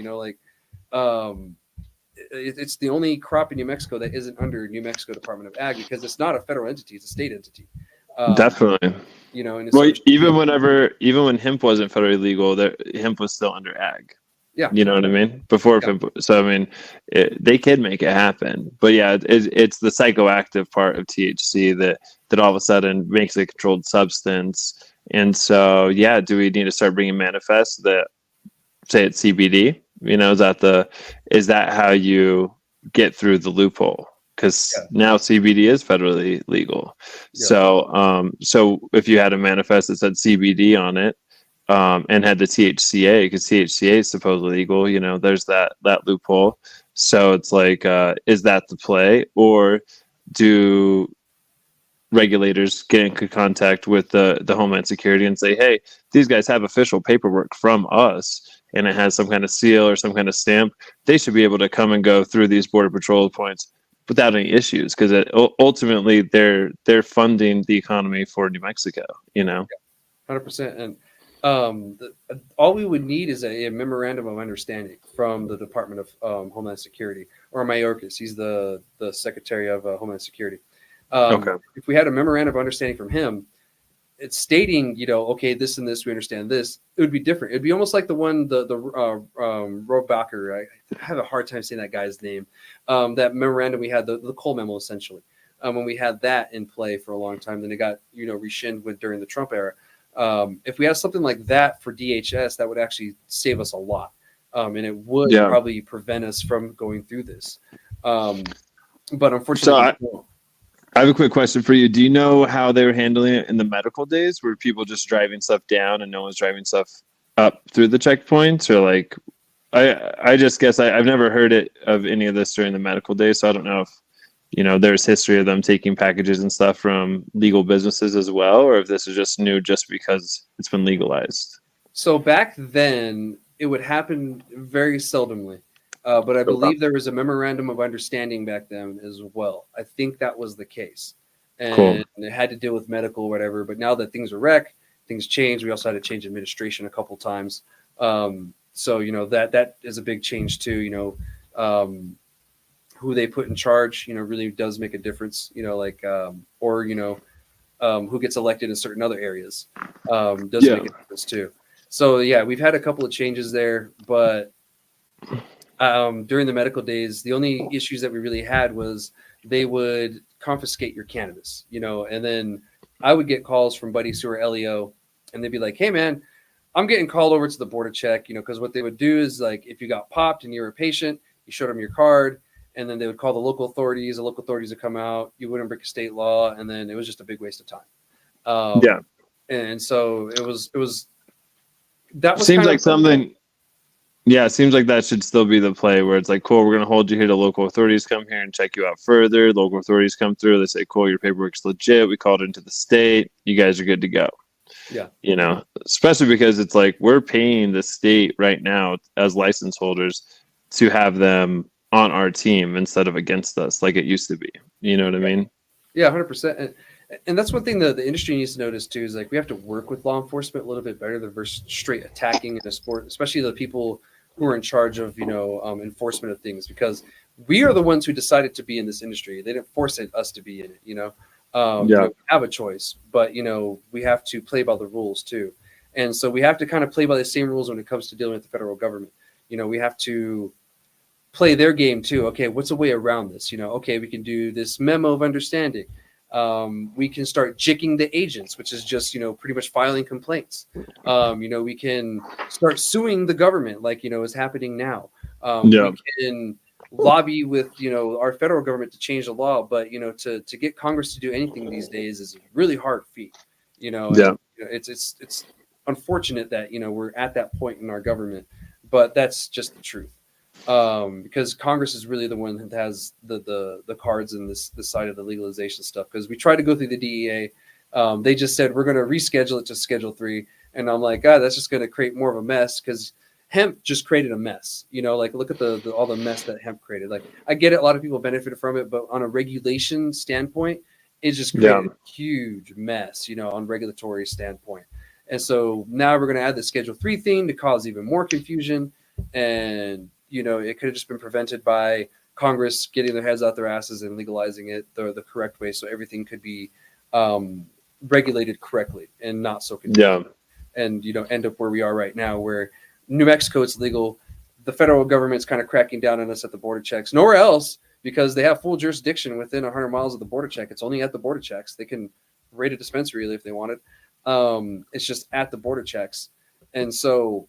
it's the only crop in New Mexico that isn't under New Mexico Department of Ag, because it's not a federal entity; it's a state entity. Definitely. And even when hemp wasn't federally legal, hemp was still under ag. Yeah. You know what I mean? Before hemp. So I mean, they can make it happen, but yeah, it's the psychoactive part of THC that all of a sudden makes a controlled substance. And so, do we need to start bringing manifests that say it's CBD? Is that how you get through the loophole? because Yeah. now CBD is federally legal. Yeah. So if you had a manifest that said CBD on it, and had the THCA, because THCA is supposedly legal, there's that loophole. So it's like, is that the play, or do regulators get in contact with the Homeland Security and say, hey, these guys have official paperwork from us and it has some kind of seal or some kind of stamp. They should be able to come and go through these border patrol points without any issues, because ultimately they're funding the economy for New Mexico. 100%. And all we would need is a memorandum of understanding from the Department of Homeland Security, or Mayorkas. He's the Secretary of Homeland Security. Okay. If we had a memorandum of understanding from him, it's stating, okay, this and this, we understand this, it would be different. It'd be almost like the one, the Robacher. I have a hard time saying that guy's name. That memorandum we had, the Cole memo, essentially. When we had that in play for a long time, then it got, rescinded during the Trump era. If we had something like that for DHS, that would actually save us a lot. And it would probably prevent us from going through this. But unfortunately, I have a quick question for you. Do you know how they were handling it in the medical days? Were people just driving stuff down and no one's driving stuff up through the checkpoints? Or like, I just guess I've never heard of any of this during the medical days. So I don't know if, there's history of them taking packages and stuff from legal businesses as well, or if this is just new just because it's been legalized. So back then, it would happen very seldomly. But I believe there was a memorandum of understanding back then as well. I think that was the case. And it had to deal with medical or whatever. But now that things are rec, things change. We also had to change administration a couple times. So, that is a big change too. Who they put in charge, really does make a difference, or who gets elected in certain other areas does make a difference too. So, yeah, we've had a couple of changes there, but during the medical days, the only issues that we really had was they would confiscate your cannabis, and then I would get calls from buddies who are LEO, and they'd be like, hey, man, I'm getting called over to the border check, because what they would do is, like, if you got popped and you're a patient, you showed them your card, and then they would call the local authorities. The local authorities would come out. You wouldn't break a state law, and then it was just a big waste of time. And so it was that was seems like something. Yeah, it seems like that should still be the play, where it's like, cool, we're going to hold you here till local authorities come here and check you out further. Local authorities come through. They say, cool, your paperwork's legit. We called it into the state. You guys are good to go. Yeah. Especially because it's like we're paying the state right now as license holders to have them on our team instead of against us like it used to be. You know what I mean? Yeah, 100%. And that's one thing that the industry needs to notice too, is like we have to work with law enforcement a little bit better than versus straight attacking in a sport, especially the people who are in charge of, enforcement of things, because we are the ones who decided to be in this industry. They didn't force us to be in it, we have a choice, but, we have to play by the rules too. And so we have to kind of play by the same rules when it comes to dealing with the federal government. We have to play their game too. Okay, what's a way around this? Okay, we can do this memo of understanding. We can start jicking the agents, which is just, pretty much filing complaints. We can start suing the government, like, is happening now. We can lobby with, our federal government to change the law, but, to get Congress to do anything these days is a really hard feat, and, it's unfortunate that, we're at that point in our government, but that's just the truth. Because Congress is really the one that has the cards in this side of the legalization stuff. Because we tried to go through the DEA, they just said we're going to reschedule it to Schedule 3, and I'm like, God, that's just going to create more of a mess, because hemp just created a mess. Like, look at all the mess that hemp created. Like, I get it, a lot of people benefited from it, but on a regulation standpoint, it just created a huge mess, on regulatory standpoint. And so now we're going to add the Schedule 3 thing to cause even more confusion, and it could have just been prevented by Congress getting their heads out their asses and legalizing it the correct way, so everything could be regulated correctly and not so confusing. And end up where we are right now, where New Mexico it's legal, the federal government's kind of cracking down on us at the border checks. Nowhere else, because they have full jurisdiction within 100 miles of the border check. It's only at the border checks. They can raid a dispensary if they wanted. It's just at the border checks, and so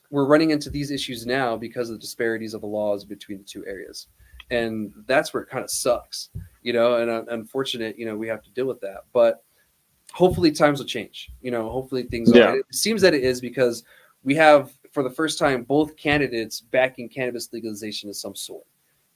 we're running into these issues now because of the disparities of the laws between the two areas. and that's where it kind of sucks, and unfortunate, we have to deal with that. But hopefully times will change. Hopefully things are. Yeah. And it seems that it is, because we have, for the first time, both candidates backing cannabis legalization of some sort,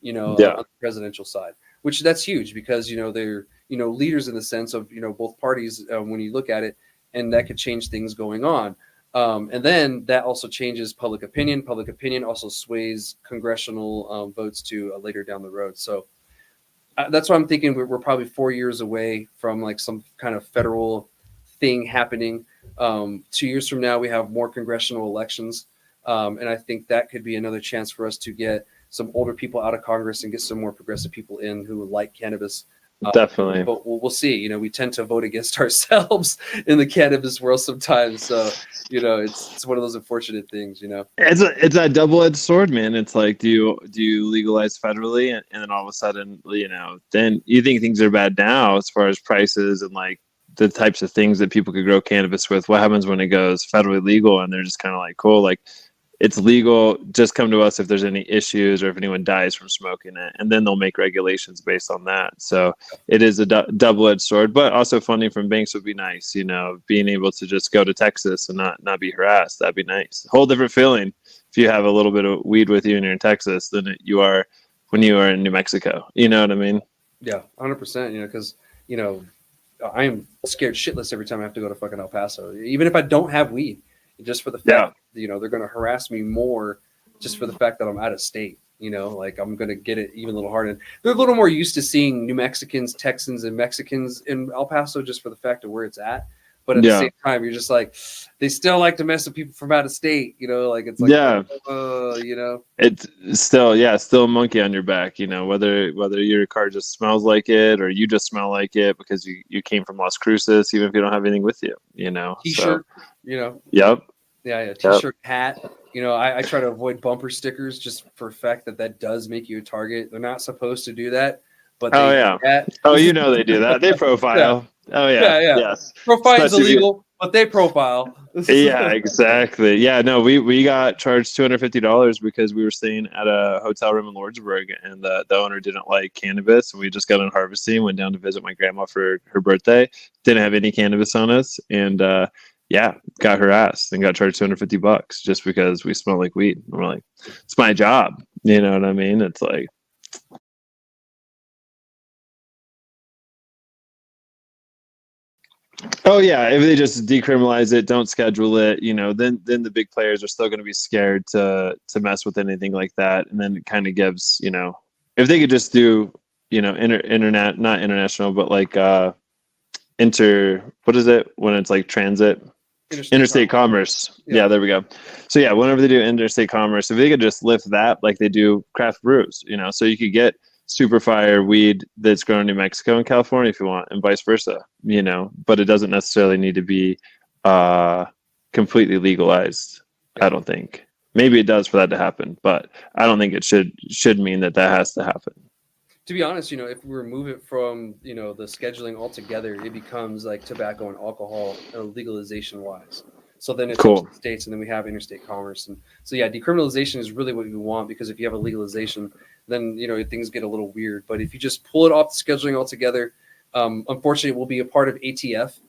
Yeah. on the presidential side, which that's huge, because, they're, leaders in the sense of, both parties, when you look at it, and that could change things going on. And then that also changes public opinion. Public opinion also sways congressional votes to later down the road. So that's why I'm thinking we're probably 4 years away from like some kind of federal thing happening. 2 years from now, we have more congressional elections. And I think that could be another chance for us to get some older people out of Congress and get some more progressive people in who like cannabis. Definitely. But we'll see. We tend to vote against ourselves in the cannabis world sometimes. So, it's one of those unfortunate things, It's a double-edged sword, man. It's like, do you legalize federally, and then all of a sudden, then you think things are bad now as far as prices and like the types of things that people could grow cannabis with. What happens when it goes federally legal and they're just kind of like, cool, like it's legal, just come to us if there's any issues or if anyone dies from smoking it, and then they'll make regulations based on that. So it is a double-edged sword, but also funding from banks would be nice. Being able to just go to Texas and not be harassed, that'd be nice. Whole different feeling if you have a little bit of weed with you and you're in Texas than you are when you are in New Mexico. You know what I mean? Yeah, 100%. Because I am scared shitless every time I have to go to fucking El Paso, even if I don't have weed, just for the fact they're going to harass me more just for the fact that I'm out of state. Like I'm going to get it even a little harder. They're a little more used to seeing New Mexicans, Texans, and Mexicans in El Paso just for the fact of where it's at. But at the same time, you're just like, they still like to mess with people from out of state. Like it's like, it's still a monkey on your back. Whether your car just smells like it or you just smell like it because you came from Las Cruces, even if you don't have anything with you. T-shirt. Yep. Yeah. T-shirt, hat. I try to avoid bumper stickers just for the fact that does make you a target. They're not supposed to do that, but they do that. They do that. They profile. Oh yeah. Yes. Profile is illegal, but they profile. Yeah, exactly. Yeah, no, we got charged $250 because we were staying at a hotel room in Lordsburg, and the owner didn't like cannabis, and we just got on harvesting, went down to visit my grandma for her birthday, didn't have any cannabis on us, and got harassed and got charged $250 just because we smell like weed. And we're like, it's my job. You know what I mean? It's like, oh yeah, if they just decriminalize it, don't schedule it, then the big players are still going to be scared to mess with anything like that. And then it kind of gives, if they could just do, internet, not international, but like what is it when it's like transit? Interstate commerce. Yeah, there we go. So yeah, whenever they do interstate commerce, if they could just lift that like they do craft brews, so you could get super fire weed that's grown in New Mexico and California if you want, and vice versa, but it doesn't necessarily need to be completely legalized. I don't think. Maybe it does for that to happen, but I don't think it should mean that has to happen. To be honest, if we remove it from, the scheduling altogether, it becomes like tobacco and alcohol legalization wise. So then it's cool. States, and then we have interstate commerce. And so, yeah, decriminalization is really what we want, because if you have a legalization, then, things get a little weird. But if you just pull it off the scheduling altogether, unfortunately, it will be a part of ATF.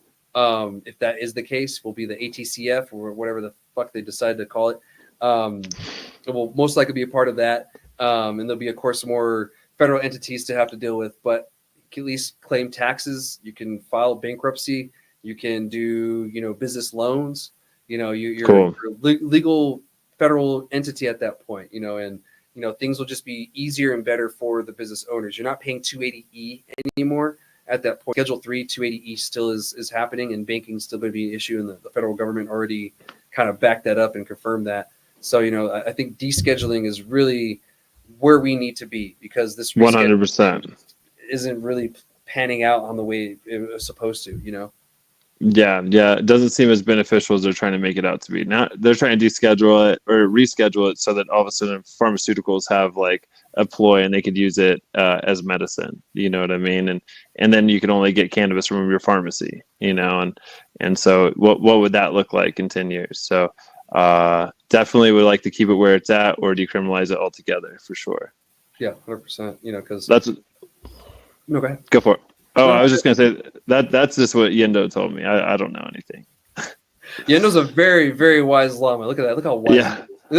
If that is the case, will be the ATCF or whatever the fuck they decide to call it. It will most likely be a part of that. And there'll be, of course, more federal entities to have to deal with, but you can at least claim taxes. You can file bankruptcy. You can do, business loans. You're cool. a legal federal entity at that point. And things will just be easier and better for the business owners. You're not paying 280E anymore at that point. Schedule 3 280E still is happening, and banking still going to be an issue, and the federal government already kind of backed that up and confirmed that. So I think descheduling is really where we need to be, because this 100% isn't really panning out on the way it was supposed to, Yeah, it doesn't seem as beneficial as they're trying to make it out to be. Now they're trying to deschedule it or reschedule it so that all of a sudden pharmaceuticals have like a ploy and they could use it as medicine. You know what I mean? And then you can only get cannabis from your pharmacy. And so what would that look like in 10 years? So definitely would like to keep it where it's at or decriminalize it altogether for sure. Yeah, 100%. You know, because That's no, go ahead. go for it. Oh, No, I was just gonna say that's just what Yendo told me. I don't know anything. Yendo's a very, very wise llama. Look at that. Look how wise Yeah. he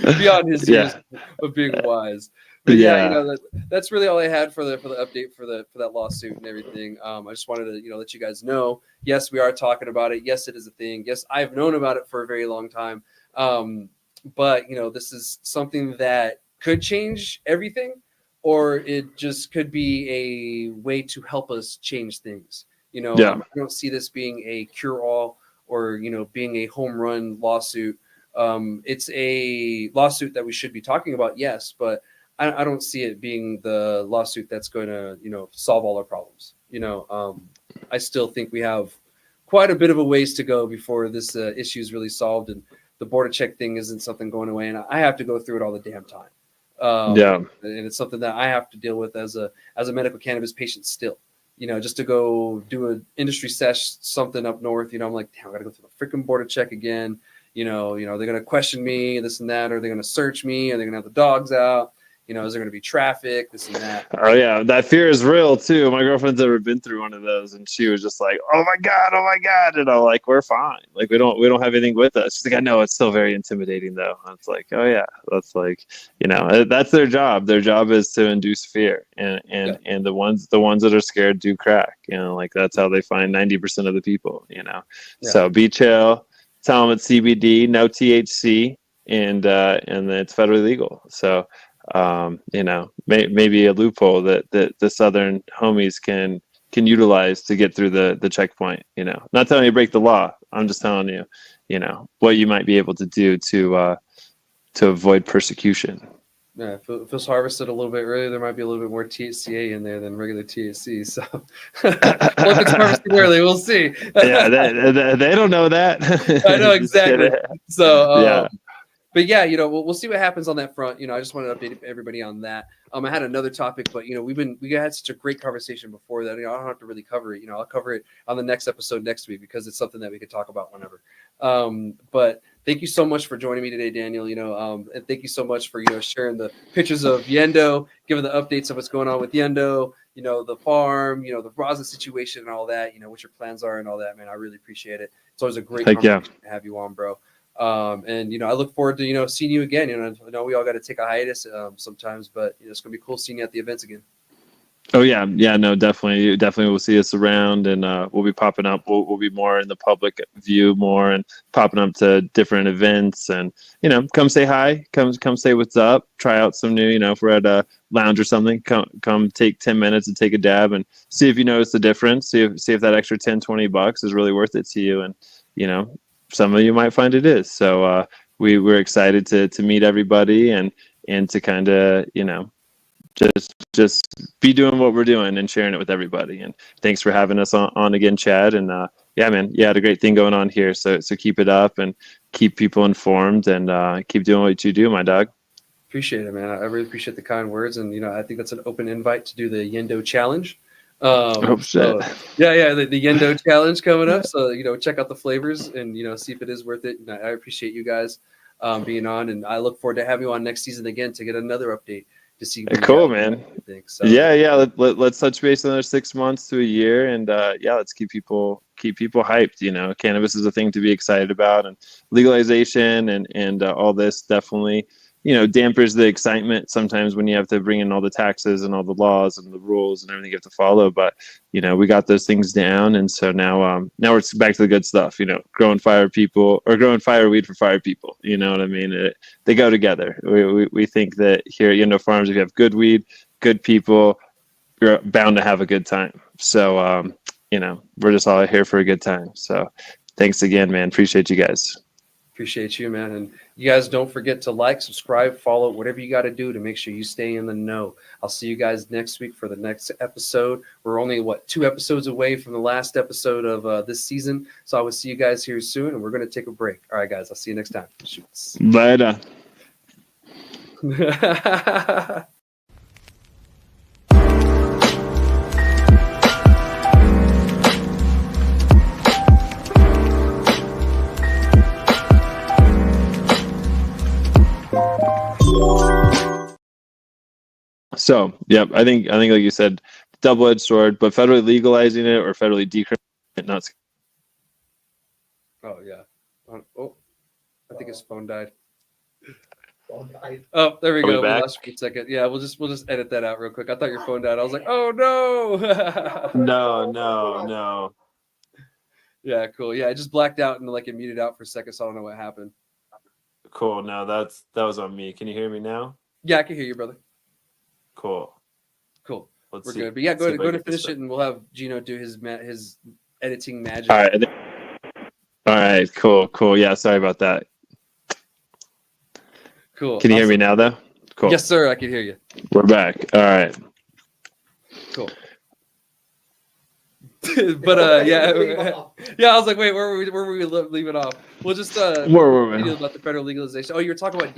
is. Beyond his years Yeah. of being wise. But yeah, you Yeah. know, that's really all I had for the update for that lawsuit and everything. I just wanted to, you know, let you guys know. Yes, we are talking about it. Yes, it is a thing. Yes, I've known about it for a very long time. But you know, this is something that could change everything, or it just could be a way to help us change things. You know, Yeah. I don't see this being a cure-all or, you know, being a home run lawsuit. It's a lawsuit that we should be talking about, yes, but I don't see it being the lawsuit that's going to, you know, solve all our problems. You know, I still think we have quite a bit of a ways to go before this issue is really solved, and the border check thing isn't something going away, and I have to go through it all the damn time. Yeah. And it's something that I have to deal with as a medical cannabis patient still. You know, just to go do an industry sesh something up north, you know, I'm like, damn, I gotta go through the freaking border check again. You know, they're gonna question me, this and that, or they're gonna search me, or they're gonna have the dogs out. You know, is there gonna be traffic, this and that? Oh yeah, that fear is real too. My girlfriend's ever been through one of those, and she was just like, "Oh my god!" And I'm like, "We're fine. Like we don't have anything with us." She's like, "I know it's still very intimidating though." And it's like, "Oh yeah, that's like, you know, that's their job. Their job is to induce fear, and the ones that are scared do crack. You know, like that's how they find 90% of the people. You know, so be chill. Tell them it's CBD, no THC, and it's federally legal. So." You know, maybe a loophole that the Southern homies can utilize to get through the checkpoint. You know, not telling you to break the law. I'm just telling you, you know, what you might be able to do to avoid persecution. Yeah, if it was harvested a little bit earlier, there might be a little bit more THCA in there than regular THC. So, well, if it's harvested early, we'll see. Yeah, they don't know that. I know exactly. So, yeah. But yeah, you know, we'll see what happens on that front. You know, I just wanted to update everybody on that. I had another topic, but you know, we had such a great conversation before that. You know, I don't have to really cover it. You know, I'll cover it on the next episode next week because it's something that we could talk about whenever. But thank you so much for joining me today, Daniel. You know, and thank you so much for, you know, sharing the pictures of Yendo, giving the updates of what's going on with Yendo. You know, the farm, you know, the rosin situation and all that. You know, what your plans are and all that, man. I really appreciate it. It's always a great conversation to have you on, bro. And you know, I look forward to, you know, seeing you again. You know, I know we all got to take a hiatus sometimes, but you know, it's gonna be cool seeing you at the events again. Oh yeah, no, definitely will see us around, and we'll be popping up. We'll be more in the public view more, and popping up to different events, and you know, come say hi, come say what's up, try out some new. You know, if we're at a lounge or something, come take 10 minutes and take a dab, and see if you notice the difference. See if that extra $10-$20 is really worth it to you, and you know, some of you might find it is. So we're excited to meet everybody and to kind of, you know, just be doing what we're doing and sharing it with everybody. And thanks for having us on again, Chad. And yeah, man, you had a great thing going on here. So keep it up and keep people informed and keep doing what you do, my dog. Appreciate it, man. I really appreciate the kind words. And, you know, I think that's an open invite to do the Yendo challenge. Oh shit! So, yeah, the Yendo challenge coming up. So you know, check out the flavors and you know, see if it is worth it. And I appreciate you guys being on, and I look forward to having you on next season again to get another update to see. Cool, man. So, yeah. Let's touch base another 6 months to a year, and yeah, let's keep people hyped. You know, cannabis is a thing to be excited about, and legalization and all this definitely, you know, dampers the excitement sometimes when you have to bring in all the taxes and all the laws and the rules and everything you have to follow. But, you know, we got those things down. And so now we're back to the good stuff, you know, growing fire weed for fire people. You know what I mean? They go together. We think that here at Yendo Farms, if you have good weed, good people, you're bound to have a good time. So, you know, we're just all here for a good time. So thanks again, man. Appreciate you guys. Appreciate you, man. And you guys don't forget to like, subscribe, follow, whatever you got to do to make sure you stay in the know. I'll see you guys next week for the next episode. We're only, 2 episodes away from the last episode of this season. So I will see you guys here soon, and we're going to take a break. All right, guys. I'll see you next time. Shoots. Later. So, yep, I think like you said, double-edged sword, but federally legalizing it or federally decriminalizing it, not. Oh yeah. Oh, I think his phone died. Oh, there we Are we go. We back? lost you for a second. Yeah, we'll just edit that out real quick. I thought your phone died. I was like, oh no. No. Yeah, cool. Yeah, it just blacked out and like it muted out for a second, so I don't know what happened. Cool. No, that was on me. Can you hear me now? Yeah, I can hear you, brother. Cool. We're See. good. But yeah, See if I go to get this finish it, and we'll have Gino do his editing magic. All right. All right. Cool. Yeah. Sorry about that. Cool. Can you hear me now, though? Cool. Yes, sir. I can hear you. We're back. All right. Cool. But yeah. I was like, wait, where were we leaving off? We'll just where were we? about the federal legalization. Oh, you were talking about